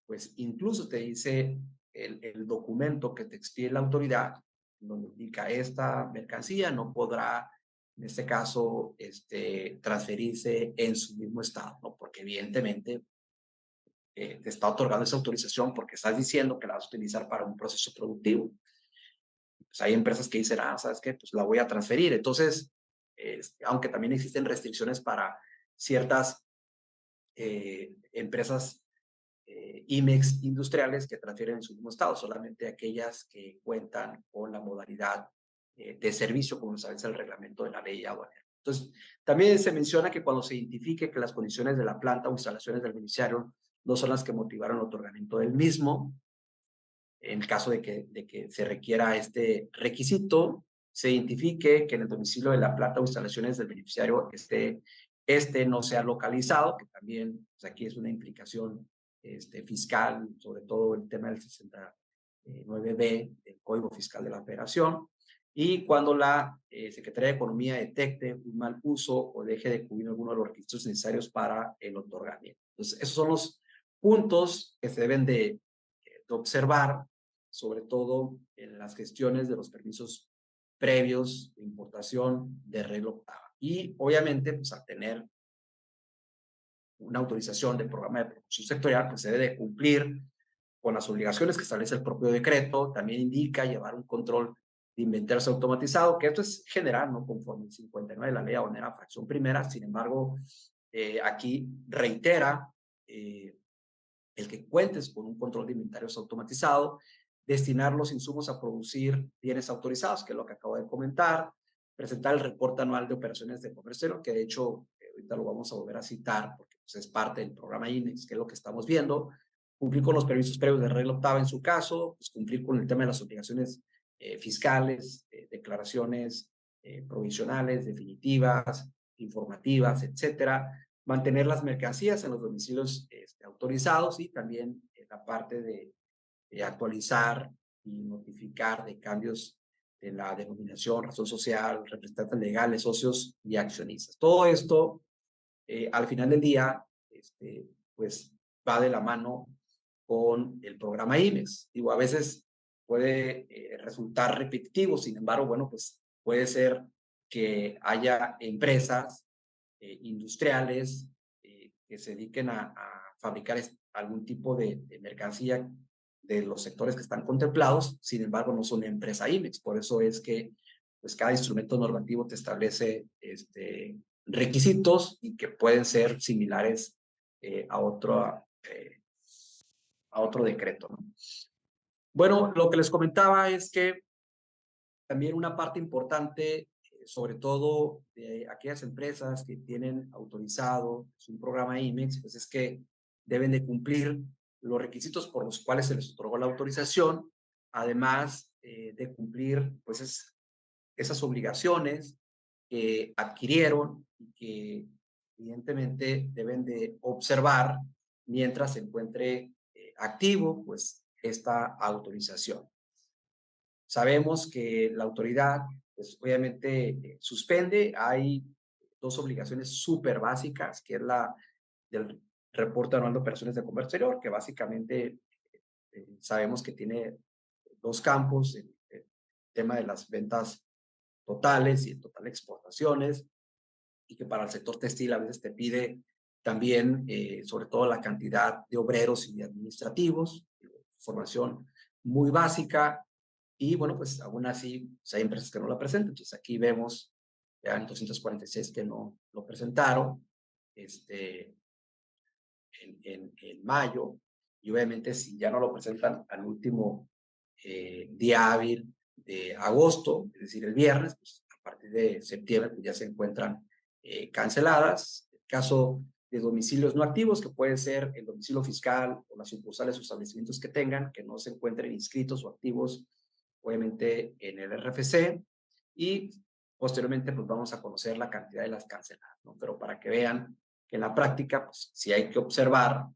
pues incluso te dice el documento que te expide la autoridad, donde indica esta mercancía no podrá, en este caso, transferirse en su mismo estado, ¿no? Porque evidentemente te está otorgando esa autorización porque estás diciendo que la vas a utilizar para un proceso productivo. Pues hay empresas que dicen, ¿sabes qué? Pues la voy a transferir. Entonces, aunque también existen restricciones para ciertas empresas IMEX industriales que transfieren en su mismo estado, solamente aquellas que cuentan con la modalidad de servicio, como establece el reglamento de la ley aduanera. Entonces, también se menciona que cuando se identifique que las condiciones de la planta o instalaciones del beneficiario no son las que motivaron el otorgamiento del mismo, en el caso de que se requiera este requisito, se identifique que en el domicilio de la planta o instalaciones del beneficiario este no sea localizado, que también pues aquí es una implicación fiscal, sobre todo el tema del 69B del Código Fiscal de la Federación, y cuando la Secretaría de Economía detecte un mal uso o deje de cubrir alguno de los requisitos necesarios para el otorgamiento. Entonces, esos son los puntos que se deben de observar, sobre todo en las gestiones de los permisos previos de importación de regla octava. Y obviamente, pues al tener una autorización del programa de promoción sectorial, pues se debe de cumplir con las obligaciones que establece el propio decreto. También indica llevar un control de inventarios automatizado, que esto es general, ¿no? Conforme el 59 de la ley aduanera, fracción primera. Sin embargo, aquí reitera el que cuentes con un control de inventarios automatizado, destinar los insumos a producir bienes autorizados, que es lo que acabo de comentar, presentar el reporte anual de operaciones de comercio exterior, que de hecho ahorita lo vamos a volver a citar porque pues, es parte del programa INEX, que es lo que estamos viendo, cumplir con los permisos previos de regla octava en su caso, pues cumplir con el tema de las obligaciones fiscales, declaraciones provisionales, definitivas, informativas, etcétera, mantener las mercancías en los domicilios autorizados y también la parte de actualizar y notificar de cambios de la denominación, razón social, representantes legales, socios y accionistas. Todo esto, al final del día, pues va de la mano con el programa IMEX. Digo, a veces puede resultar repetitivo, sin embargo, bueno, pues puede ser que haya empresas industriales que se dediquen a fabricar algún tipo de mercancía de los sectores que están contemplados, sin embargo no son empresa IMEX, por eso es que pues cada instrumento normativo te establece requisitos y que pueden ser similares a otro decreto, ¿no? Bueno, lo que les comentaba es que también una parte importante, sobre todo de aquellas empresas que tienen autorizado un programa IMEX, pues es que deben de cumplir los requisitos por los cuales se les otorgó la autorización, además de cumplir pues esas obligaciones que adquirieron y que evidentemente deben de observar mientras se encuentre activo pues esta autorización. Sabemos que la autoridad pues obviamente suspende. Hay dos obligaciones súper básicas, que es la del reporte anual de operaciones de comercio exterior, que básicamente sabemos que tiene dos campos, el tema de las ventas totales y el total de exportaciones, y que para el sector textil a veces te pide también, sobre todo la cantidad de obreros y de administrativos, formación muy básica, y bueno, pues aún así pues hay empresas que no la presentan. Entonces aquí vemos ya en 246 que no lo presentaron en mayo, y obviamente si ya no lo presentan al último día hábil de agosto, es decir, el viernes, pues a partir de septiembre pues ya se encuentran canceladas. El caso de domicilios no activos, que puede ser el domicilio fiscal o las sucursales o establecimientos que tengan, que no se encuentren inscritos o activos, obviamente en el RFC, y posteriormente pues vamos a conocer la cantidad de las canceladas, ¿no? Pero para que vean que en la práctica, pues sí hay que observar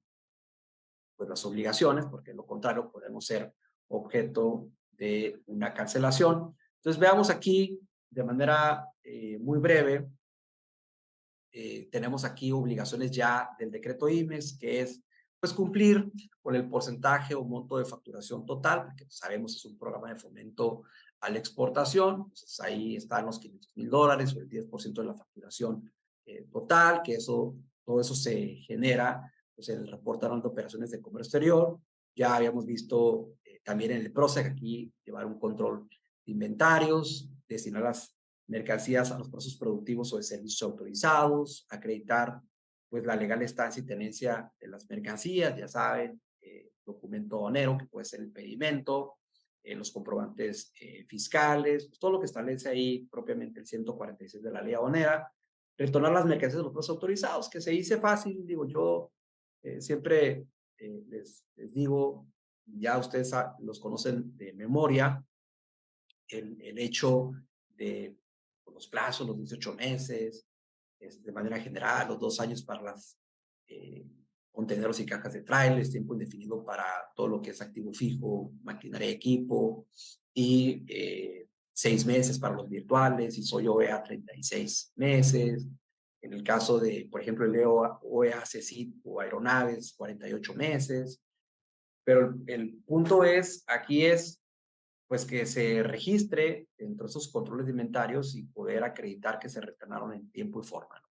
pues las obligaciones, porque de lo contrario podemos ser objeto de una cancelación. Entonces veamos aquí de manera muy breve, tenemos aquí obligaciones ya del decreto IMEX, que es pues cumplir con el porcentaje o monto de facturación total, porque sabemos es un programa de fomento a la exportación. Entonces ahí están los $500,000 o el 10% de la facturación total, que todo eso se genera pues, en el reporte anual de operaciones de comercio exterior. Ya habíamos visto también en el PROSEC aquí llevar un control de inventarios, destinar las mercancías a los procesos productivos o de servicios autorizados, acreditar pues la legal estancia y tenencia de las mercancías, ya saben, documento aduanero, que puede ser el pedimento, los comprobantes fiscales, pues todo lo que establece ahí propiamente el 146 de la ley aduanera, retornar las mercancías de los procesos autorizados, que se dice fácil, digo, yo siempre les digo, ya ustedes los conocen de memoria, el hecho de los plazos, los 18 meses, de manera general, los 2 años para las conteneros y cajas de trailers, tiempo indefinido para todo lo que es activo fijo, maquinaria y equipo, y 6 meses para los virtuales, y soy OEA 36 meses. En el caso de, por ejemplo, el OEA CECIT o aeronaves, 48 meses. Pero el punto es, aquí es, pues que se registre dentro de esos controles de inventarios y poder acreditar que se retornaron en tiempo y forma, ¿no?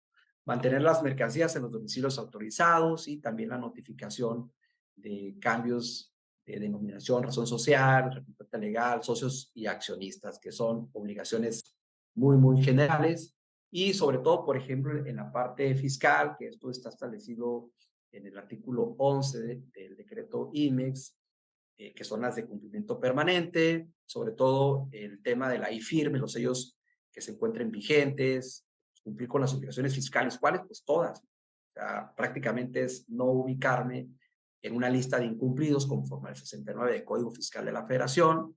Mantener las mercancías en los domicilios autorizados y también la notificación de cambios de denominación, razón social, representante legal, socios y accionistas, que son obligaciones muy, muy generales. Y sobre todo, por ejemplo, en la parte fiscal, que esto está establecido en el artículo 11 del decreto IMEX, que son las de cumplimiento permanente, sobre todo el tema de la I-firme, los sellos que se encuentren vigentes, cumplir con las obligaciones fiscales. ¿Cuáles? Pues todas. O sea, prácticamente es no ubicarme en una lista de incumplidos conforme al 69 del Código Fiscal de la Federación,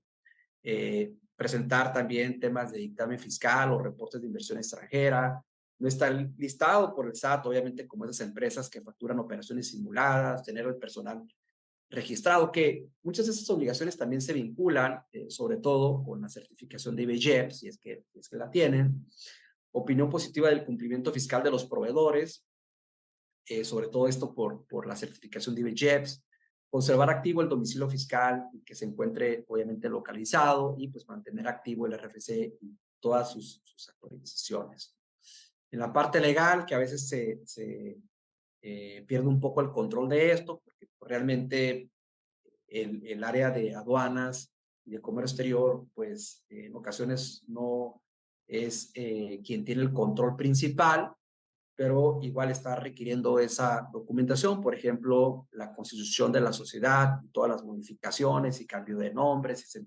presentar también temas de dictamen fiscal o reportes de inversión extranjera. No está listado por el SAT, obviamente, como esas empresas que facturan operaciones simuladas, tener el personal registrado, que muchas de esas obligaciones también se vinculan, sobre todo con la certificación de IBGEP, si es que la tienen. Opinión positiva del cumplimiento fiscal de los proveedores, sobre todo esto por la certificación de IBGEP. Conservar activo el domicilio fiscal que se encuentre obviamente localizado y pues mantener activo el RFC y todas sus actualizaciones. En la parte legal, que a veces se pierde un poco el control de esto, porque realmente el área de aduanas y de comercio exterior, pues en ocasiones no es quien tiene el control principal, pero igual está requiriendo esa documentación, por ejemplo, la constitución de la sociedad, todas las modificaciones y cambio de nombres, y se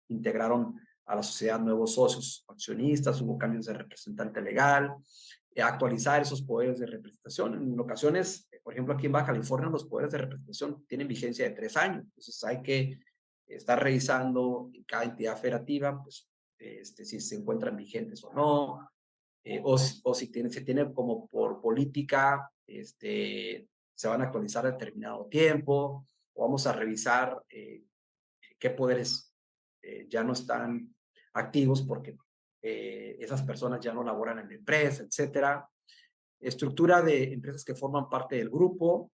integraron a la sociedad nuevos socios accionistas, hubo cambios de representante legal, actualizar esos poderes de representación. En ocasiones, por ejemplo, aquí en Baja California, los poderes de representación tienen vigencia de 3 años, entonces hay que estar revisando en cada entidad federativa, pues, si se encuentran vigentes o no, o si se tiene como por política, se van a actualizar a determinado tiempo, o vamos a revisar qué poderes ya no están activos porque esas personas ya no laboran en la empresa, etcétera. Estructura de empresas que forman parte del grupo,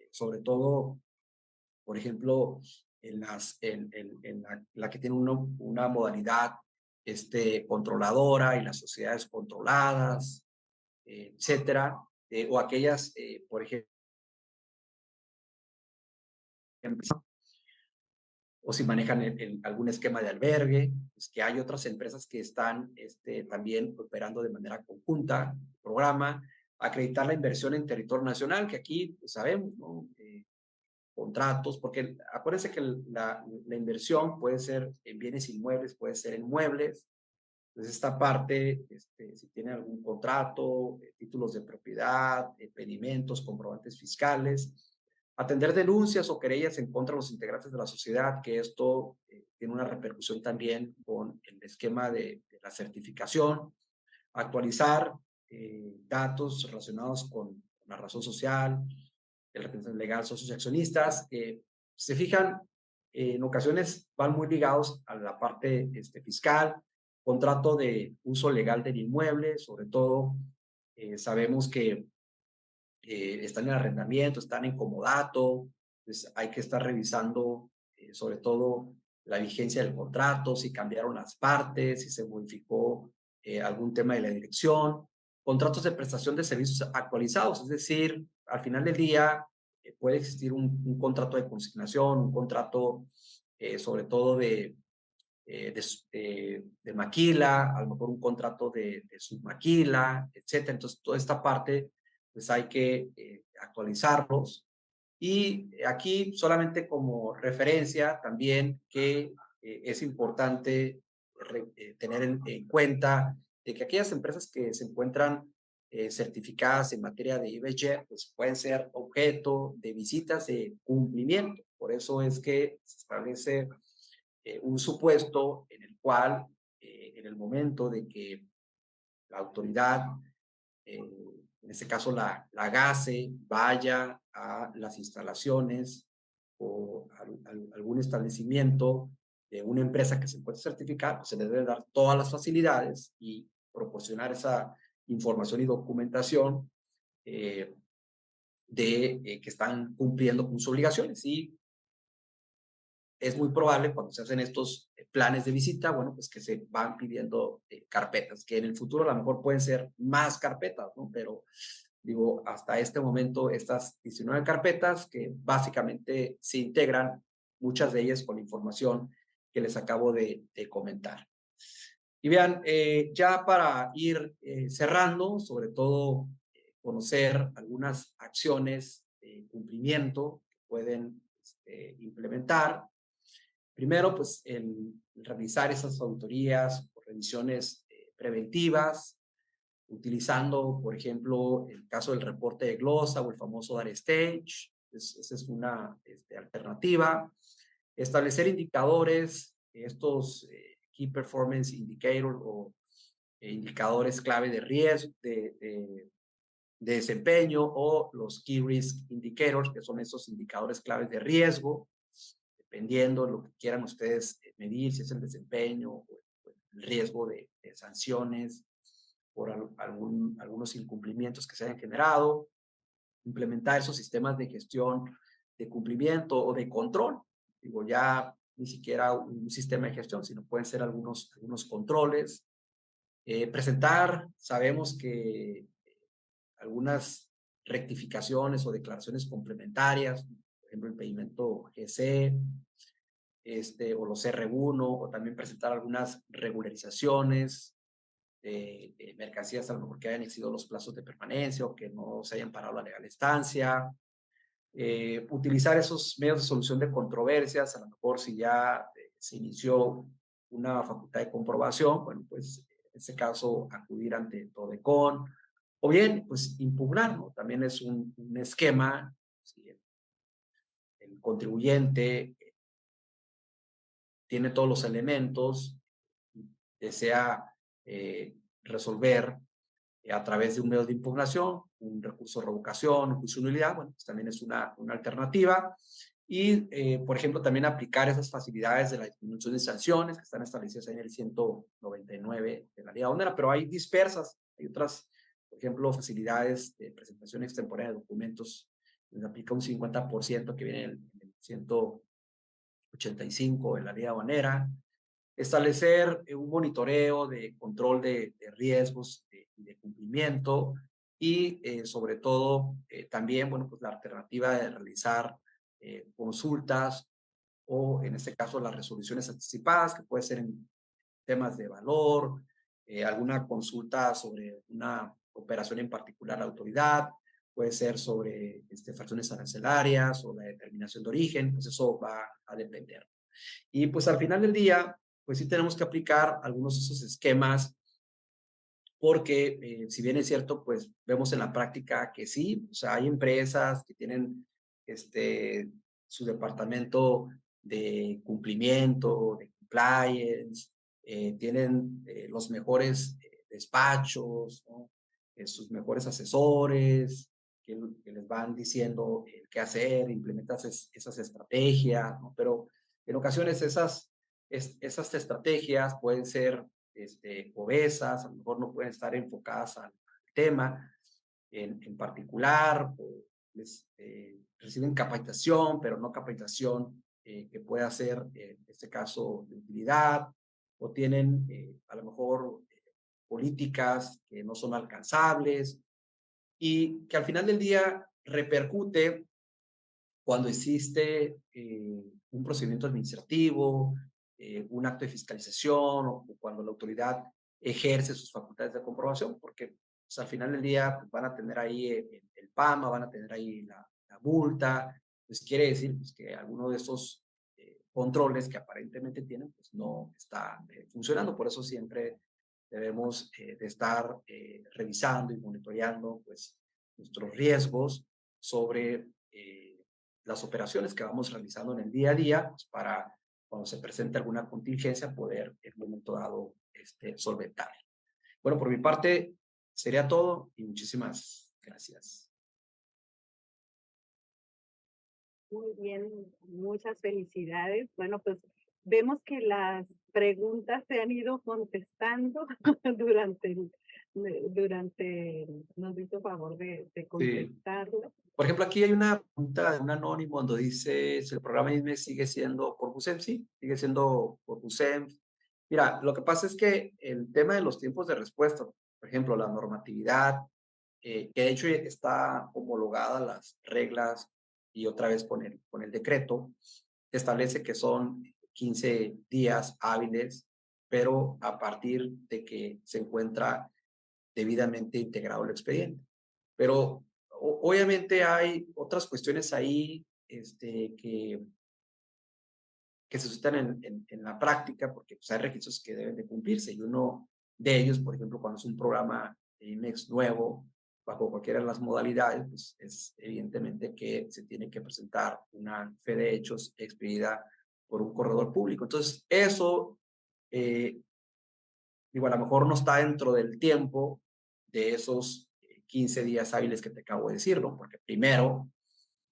sobre todo, por ejemplo, en la que tiene una modalidad controladora y las sociedades controladas, etcétera, o aquellas, por ejemplo, o si manejan algún esquema de albergue, pues que hay otras empresas que están también operando de manera conjunta, programa, acreditar la inversión en territorio nacional, que aquí pues, sabemos, ¿no? Contratos, porque acuérdense que la inversión puede ser en bienes inmuebles, puede ser en muebles. Entonces, esta parte, si tiene algún contrato, títulos de propiedad, pedimentos, comprobantes fiscales, atender denuncias o querellas en contra de los integrantes de la sociedad, que esto tiene una repercusión también con el esquema de la certificación, actualizar datos relacionados con la razón social, el representante legal, socios y accionistas. Se fijan, en ocasiones van muy ligados a la parte fiscal, contrato de uso legal del inmueble, sobre todo sabemos que están en arrendamiento, están en comodato, pues hay que estar revisando sobre todo la vigencia del contrato, si cambiaron las partes, si se modificó algún tema de la dirección, contratos de prestación de servicios actualizados, es decir, al final del día puede existir un contrato de consignación, un contrato sobre todo de maquila, a lo mejor un contrato de submaquila, etcétera. Entonces, toda esta parte, pues hay que actualizarlos. Y aquí solamente como referencia también que es importante tener en cuenta de que aquellas empresas que se encuentran certificadas en materia de IBGEP, pues pueden ser objeto de visitas de cumplimiento. Por eso es que se establece un supuesto en el cual, en el momento de que la autoridad, en este caso la GASE, vaya a las instalaciones o algún establecimiento de una empresa que se puede certificar, pues se le debe dar todas las facilidades y proporcionar esa información y documentación que están cumpliendo con sus obligaciones. Y es muy probable cuando se hacen estos planes de visita, bueno, pues que se van pidiendo carpetas, que en el futuro a lo mejor pueden ser más carpetas, ¿no? Pero digo, hasta este momento estas 19 carpetas que básicamente se integran, muchas de ellas con la información que les acabo de comentar. Y vean, ya para ir cerrando, sobre todo conocer algunas acciones de cumplimiento que pueden implementar. Primero, pues el realizar esas auditorías o revisiones preventivas, utilizando, por ejemplo, el caso del reporte de glosa o el famoso DAR Stage. Esa es una alternativa. Establecer indicadores, estos Key Performance Indicator o indicadores clave de riesgo, de desempeño, o los Key Risk Indicators, que son esos indicadores claves de riesgo, dependiendo de lo que quieran ustedes medir, si es el desempeño o el riesgo de sanciones por algunos incumplimientos que se hayan generado. Implementar esos sistemas de gestión de cumplimiento o de control. Digo, ya ni siquiera un sistema de gestión, sino pueden ser algunos controles. Presentar, sabemos que algunas rectificaciones o declaraciones complementarias, por ejemplo, el pedimento GC, o los R1, o también presentar algunas regularizaciones de mercancías, a lo mejor que hayan excedido los plazos de permanencia o que no se hayan parado la legal estancia. Utilizar esos medios de solución de controversias, a lo mejor si ya se inició una facultad de comprobación, bueno, pues en este caso acudir ante TODECON, o bien, pues impugnar, ¿no? También es un esquema, si el contribuyente tiene todos los elementos, desea resolver a través de un medio de impugnación, un recurso de revocación, un juicio de nulidad, bueno, pues también es una alternativa. Y, por ejemplo, también aplicar esas facilidades de la disminución de sanciones que están establecidas en el 199 de la Ley Aduanera, pero hay dispersas, hay otras, por ejemplo, facilidades de presentación extemporánea de documentos, les aplica un 50% que viene en el 185 de la Ley Aduanera. Establecer un monitoreo de control de riesgos de cumplimiento y sobre todo también, bueno, pues la alternativa de realizar consultas o en este caso las resoluciones anticipadas, que puede ser en temas de valor, alguna consulta sobre una operación en particular a la autoridad, puede ser sobre fracciones arancelarias o la determinación de origen, pues eso va a depender. Y pues al final del día, pues sí tenemos que aplicar algunos de esos esquemas porque si bien es cierto, pues vemos en la práctica que sí, o sea, hay empresas que tienen su departamento de cumplimiento, de compliance, tienen los mejores despachos, ¿no? Sus mejores asesores que les van diciendo qué hacer, implementar esas estrategias, ¿no? Pero en ocasiones esas estrategias pueden ser obesas, a lo mejor no pueden estar enfocadas al tema en particular, o reciben capacitación, pero no capacitación que pueda ser, en este caso, de utilidad, o tienen a lo mejor políticas que no son alcanzables y que al final del día repercute cuando existe un procedimiento administrativo, un acto de fiscalización o cuando la autoridad ejerce sus facultades de comprobación, porque pues, al final del día pues, van a tener ahí el PAMA, van a tener ahí la multa, pues quiere decir pues, que alguno de esos controles que aparentemente tienen pues no está funcionando, por eso siempre debemos de estar revisando y monitoreando pues nuestros riesgos sobre las operaciones que vamos realizando en el día a día, pues, para cuando se presente alguna contingencia poder en un momento dado solventar. Bueno, por mi parte sería todo y muchísimas gracias. Muy bien, muchas felicidades. Bueno, pues vemos que las preguntas se han ido contestando nos hizo favor de contestarlo. Por ejemplo, aquí hay una pregunta de un anónimo donde dice si el programa ISME sigue siendo Corpusem. Sí, sigue siendo Corpusem. Mira, lo que pasa es que el tema de los tiempos de respuesta, por ejemplo, la normatividad, que de hecho está homologada las reglas y otra vez con el decreto, establece que son 15 días hábiles, pero a partir de que se encuentra debidamente integrado el expediente. Pero obviamente hay otras cuestiones ahí que se suscitan en la práctica, porque pues, hay requisitos que deben de cumplirse, y uno de ellos, por ejemplo, cuando es un programa IMEX nuevo, bajo cualquiera de las modalidades, pues es evidentemente que se tiene que presentar una fe de hechos expedida por un corredor público. Entonces, eso, digo, a lo mejor no está dentro del tiempo de esos 15 días hábiles que te acabo de decir, ¿no? Porque primero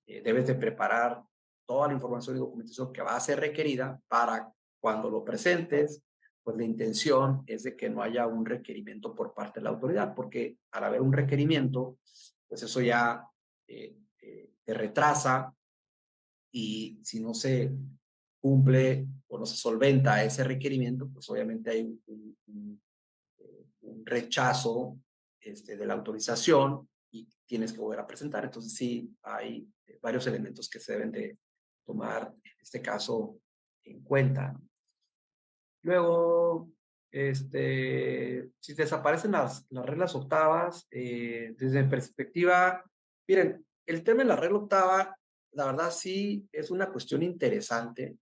debes de preparar toda la información y documentación que va a ser requerida para cuando lo presentes, pues la intención es de que no haya un requerimiento por parte de la autoridad, porque al haber un requerimiento, pues eso ya te retrasa, y si no se cumple o no se solventa ese requerimiento, pues obviamente hay un rechazo de la autorización y tienes que volver a presentar. Entonces sí, hay varios elementos que se deben de tomar, en este caso, en cuenta. Luego, si desaparecen las reglas octavas, desde mi perspectiva, miren, el tema de la regla octava, la verdad sí es una cuestión interesante,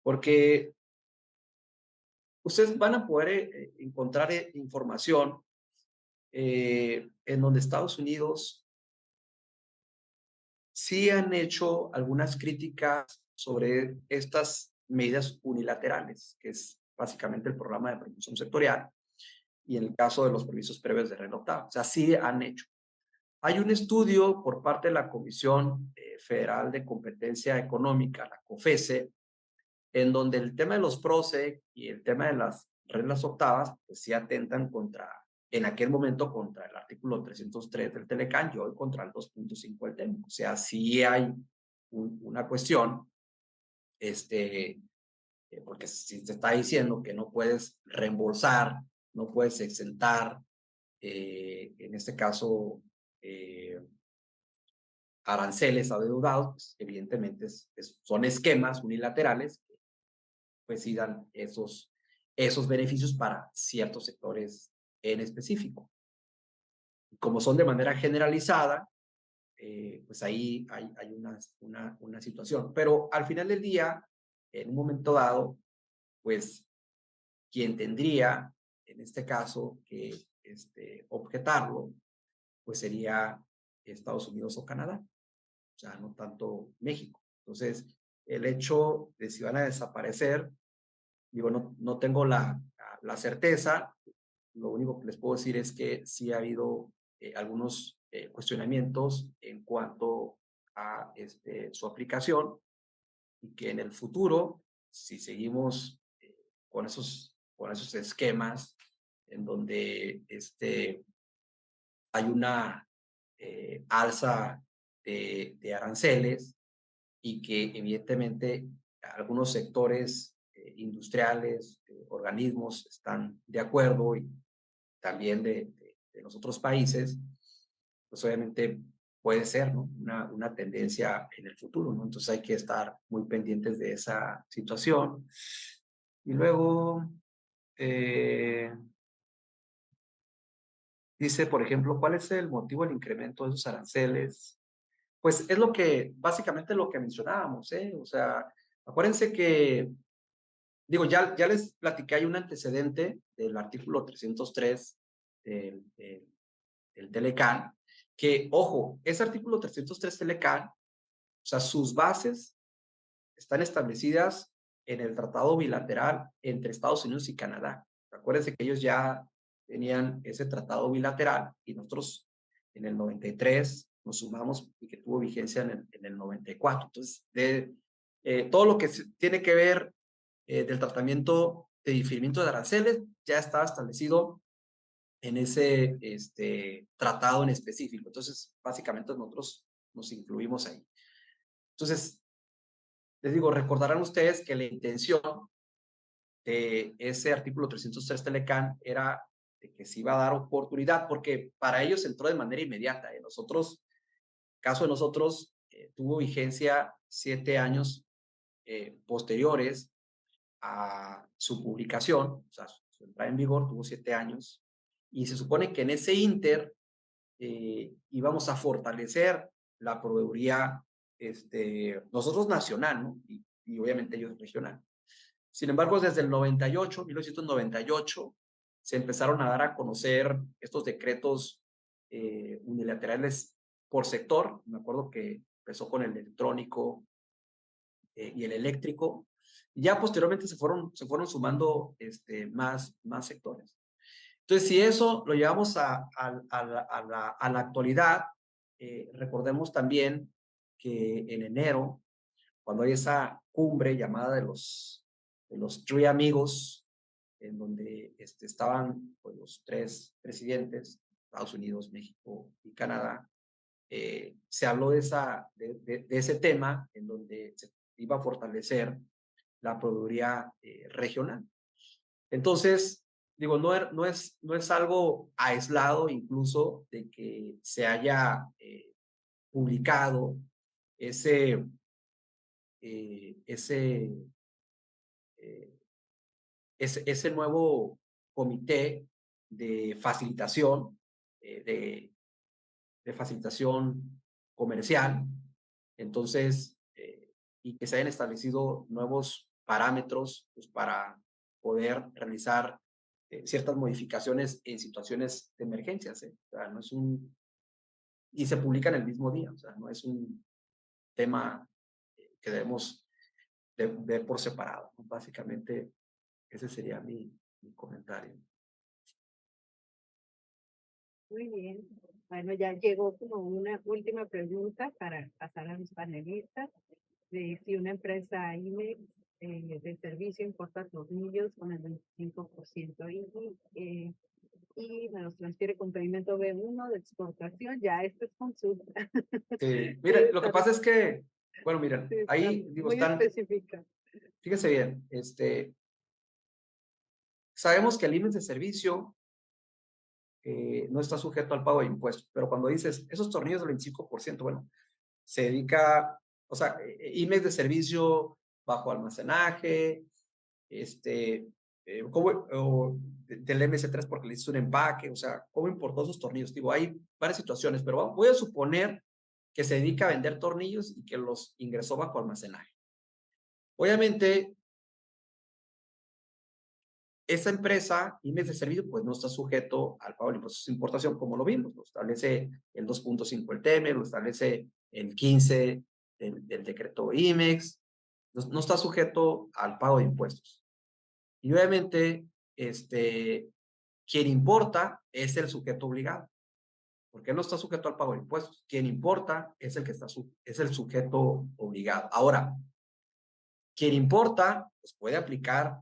porque ustedes van a poder encontrar información en donde Estados Unidos sí han hecho algunas críticas sobre estas medidas unilaterales, que es básicamente el programa de promoción sectorial, y en el caso de los permisos previos de regla octava. O sea, sí han hecho. Hay un estudio por parte de la Comisión Federal de Competencia Económica, la COFESE, en donde el tema de los PROCE y el tema de las reglas octavas, pues sí atentan en aquel momento contra el artículo 303 del Telecán y hoy contra el 2.5 del TEMEC. O sea, sí hay una cuestión, porque si te está diciendo que no puedes reembolsar, no puedes exentar, en este caso, aranceles adeudados, pues evidentemente son esquemas unilaterales que pues sí dan esos beneficios para ciertos sectores en específico. Como son de manera generalizada, pues ahí hay una situación. Pero al final del día, en un momento dado, pues quien tendría, en este caso, que objetarlo, pues sería Estados Unidos o Canadá, o sea, no tanto México. Entonces, el hecho de si van a desaparecer, digo, no tengo la certeza. Lo único que les puedo decir es que sí ha habido algunos cuestionamientos en cuanto a su aplicación, y que en el futuro, si seguimos con esos esquemas en donde hay una alza de aranceles, y que evidentemente algunos sectores industriales, organismos están de acuerdo, y también de los otros países, pues obviamente puede ser, ¿no? una tendencia en el futuro, ¿no? Entonces hay que estar muy pendientes de esa situación. Y luego, dice, por ejemplo, ¿cuál es el motivo del incremento de esos aranceles? Pues es básicamente lo que mencionábamos, ¿eh? O sea, acuérdense que, digo, ya les platicé, hay un antecedente del artículo 303 del Telecán, que, ojo, ese artículo 303 Telecán O sea, sus bases están establecidas en el tratado bilateral entre Estados Unidos y Canadá. Acuérdense que ellos ya tenían ese tratado bilateral y nosotros en el 93 nos sumamos y que tuvo vigencia en el 94. Entonces, todo lo que tiene que ver del tratamiento de diferimiento de aranceles ya estaba establecido en ese tratado en específico. Entonces, básicamente nosotros nos incluimos ahí. Entonces, les digo, recordarán ustedes que la intención de ese artículo 303 Telecán era de que se iba a dar oportunidad, porque para ellos entró de manera inmediata. En nosotros, caso de nosotros, tuvo vigencia 7 años posteriores a su publicación, o sea, su entrada en vigor tuvo 7 años, y se supone que en ese inter íbamos a fortalecer la proveeduría, nosotros nacional, ¿no? Y obviamente ellos regional. Sin embargo, desde el 98, 1998, se empezaron a dar a conocer estos decretos unilaterales por sector. Me acuerdo que empezó con el electrónico y el eléctrico. Y ya posteriormente se fueron sumando más sectores. Entonces, si eso lo llevamos a la actualidad, recordemos también que en enero, cuando hay esa cumbre llamada de los Three Amigos, en donde estaban pues, los 3 presidentes, Estados Unidos, México y Canadá, se habló de ese tema en donde se iba a fortalecer la proveeduría regional. Entonces, digo, no es algo aislado incluso de que se haya publicado ese nuevo comité de facilitación, de facilitación comercial. Entonces, y que se hayan establecido nuevos parámetros pues, para poder realizar ciertas modificaciones en situaciones de emergencias. O sea, no es y se publican el mismo día, o sea, no es un tema que debemos ver por separado, ¿no? Básicamente, ese sería mi comentario. Muy bien. Bueno, ya llegó como una última pregunta para pasar a los panelistas. De si una empresa IMEX de servicio importa tornillos con el 25% y me los transfiere con pedimento B1 de exportación, ya esto es consulta. Mire, lo que pasa es que, bueno, miren, ahí digo, muy específica. Fíjense bien, sabemos que el IMEX de servicio no está sujeto al pago de impuestos, pero cuando dices esos tornillos del 25%, bueno, se dedica, o sea, IMEX de servicio bajo almacenaje, del MS3 porque le hice un empaque, o sea, ¿cómo importó esos tornillos? Digo, hay varias situaciones, pero voy a suponer que se dedica a vender tornillos y que los ingresó bajo almacenaje. Obviamente, esa empresa, IMEX de servicio, pues no está sujeto al pago de impuestos de importación, como lo vimos, lo establece el 2.5 el TEME, lo establece el 15 del decreto IMEX, no está sujeto al pago de impuestos. Y obviamente, quien importa es el sujeto obligado, porque no está sujeto al pago de impuestos. Quien importa es el que es el sujeto obligado. Ahora, quien importa, pues puede aplicar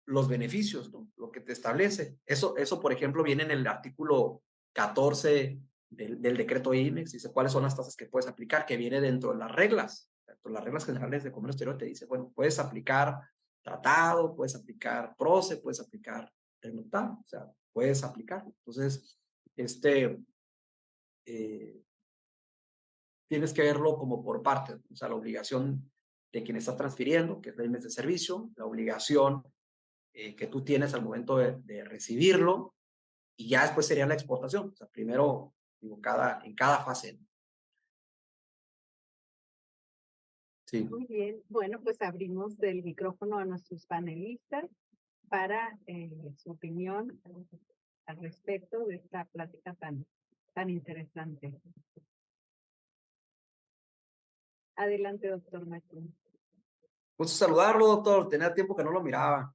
los beneficios, ¿no? Lo que te establece. Eso, por ejemplo, viene en el artículo 14 del decreto IMEX, dice cuáles son las tasas que puedes aplicar, que viene dentro de las reglas. Dentro de las reglas generales de comercio exterior te dice, bueno, puedes aplicar tratado, puedes aplicar proce, puedes aplicar renotado, o sea, puedes aplicar. Entonces, tienes que verlo como por partes, o sea, la obligación de quien está transfiriendo, que es el IMEX de servicio, la obligación que tú tienes al momento de recibirlo, y ya después sería la exportación. O sea, primero, digo, en cada fase. Sí. Muy bien. Bueno, pues abrimos el micrófono a nuestros panelistas para su opinión al respecto de esta plática tan interesante. Adelante, doctor Martín. Gusto saludarlo, doctor. Tenía tiempo que no lo miraba.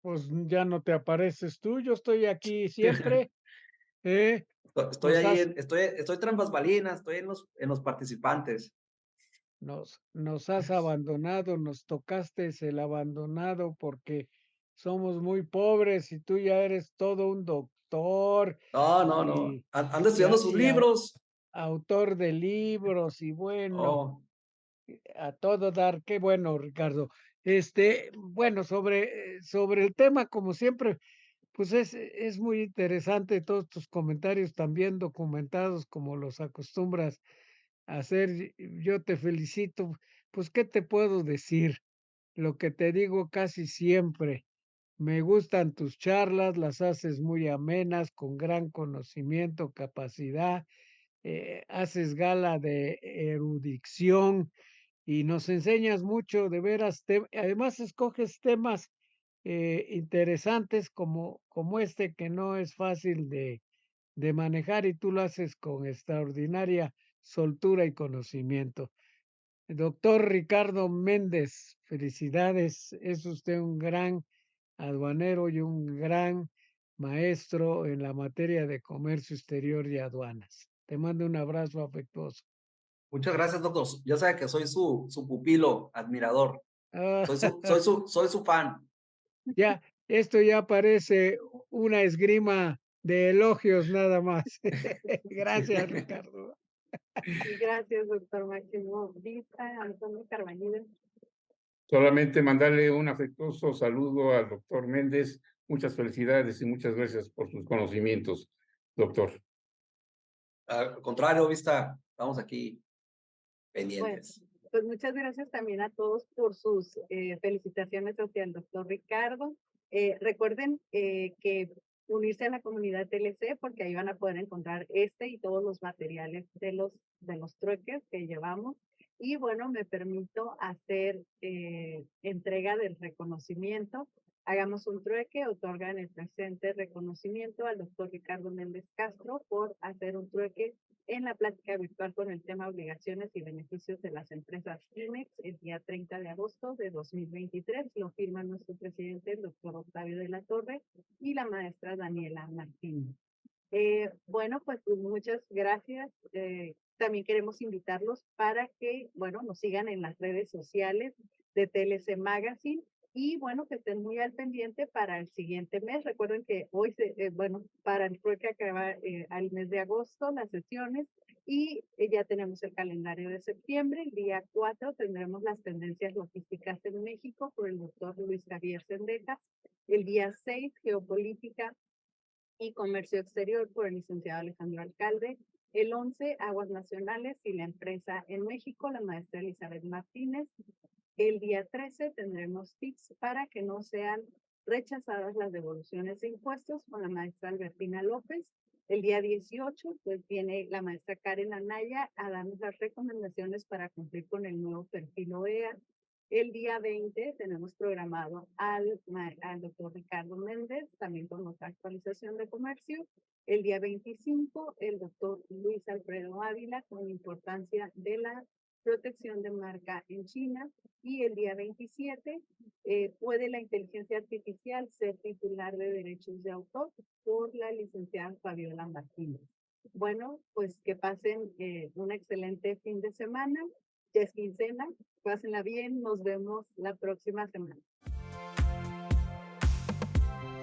Pues ya no te apareces tú, yo estoy aquí siempre. Estoy Nos ahí, has- estoy tras bambalinas, estoy en los participantes. nos has abandonado, nos tocaste el abandonado porque somos muy pobres y tú ya eres todo un doctor No. y, Ando y estudiando sus libros. autor de libros y bueno, Oh, a todo dar. Qué bueno, Ricardo. Bueno, sobre el tema, como siempre, pues es muy interesante todos tus comentarios también documentados como los acostumbras a hacer. Yo te felicito. Pues, ¿qué te puedo decir? Lo que te digo casi siempre. Me gustan tus charlas, las haces muy amenas, con gran conocimiento, capacidad, haces gala de erudición y nos enseñas mucho, de veras. Además, escoges temas interesantes como este que no es fácil de manejar y tú lo haces con extraordinaria soltura y conocimiento. Doctor Ricardo Méndez, felicidades. Es usted un gran aduanero y un gran maestro en la materia de comercio exterior y aduanas. Te mando un abrazo afectuoso. muchas gracias, doctor. Ya sabe que soy su pupilo, admirador. Ah, Soy su fan. ya, esto ya parece una esgrima de elogios nada más. Gracias, Ricardo. Y gracias, doctor Máximo Vista, Antonio Carbañides. Solamente mandarle un afectuoso saludo al doctor Méndez. Muchas felicidades y muchas gracias por sus conocimientos, doctor. Al contrario, Vista, estamos aquí pendientes. Pues muchas gracias también a todos por sus felicitaciones hacia el doctor Ricardo. Recuerden que unirse a la comunidad TLC porque ahí van a poder encontrar este y todos los materiales de los trueques que llevamos. Y bueno, me permito hacer entrega del reconocimiento. Hagamos un trueque, otorgan el presente reconocimiento al doctor Ricardo Méndez Castro por hacer un trueque en la plática virtual con el tema obligaciones y beneficios de las empresas IMEX el día 30 de agosto de 2023. Lo firma nuestro presidente, el doctor Octavio de la Torre, y la maestra Daniela Martínez. Bueno, pues muchas gracias. También queremos invitarlos para que, bueno, nos sigan en las redes sociales de TLC Magazine. Y bueno, que estén muy al pendiente para el siguiente mes. Recuerden que hoy, para el trueque acaba al mes de agosto las sesiones y ya tenemos el calendario de septiembre. El día 4 tendremos las tendencias logísticas en México por el doctor Luis Javier Sendejas. El día 6, geopolítica y comercio exterior por el licenciado Alejandro Alcalde. El 11, aguas nacionales y la empresa en México, la maestra Elizabeth Martínez. El día 13 tendremos tips para que no sean rechazadas las devoluciones de impuestos con la maestra Albertina López. El día 18 pues viene la maestra Karen Anaya a darnos las recomendaciones para cumplir con el nuevo perfil OEA. El día 20 tenemos programado al doctor Ricardo Méndez, también con otra actualización de comercio. El día 25, el doctor Luis Alfredo Ávila con importancia de la protección de marca en China. Y el día 27, ¿puede la inteligencia artificial ser titular de derechos de autor? Por la licenciada Fabiola Martínez. Bueno, pues que pasen un excelente fin de semana. Ya es quincena, pásenla bien, nos vemos la próxima semana.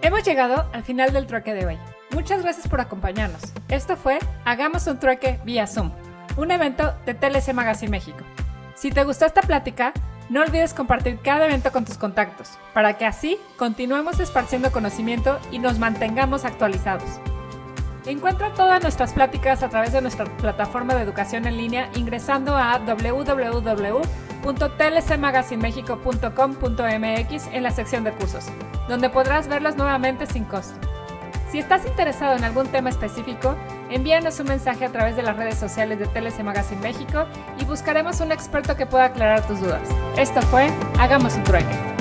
Hemos llegado al final del trueque de hoy. Muchas gracias por acompañarnos. Esto fue Hagamos un trueque vía Zoom, un evento de TLC Magazine México. Si te gustó esta plática, no olvides compartir cada evento con tus contactos, para que así continuemos esparciendo conocimiento y nos mantengamos actualizados. Encuentra todas nuestras pláticas a través de nuestra plataforma de educación en línea ingresando a www.tlcmagazinemexico.com.mx en la sección de cursos, donde podrás verlas nuevamente sin costo. Si estás interesado en algún tema específico, envíanos un mensaje a través de las redes sociales de TLC Magazine México y buscaremos un experto que pueda aclarar tus dudas. Esto fue Hagamos un trueque.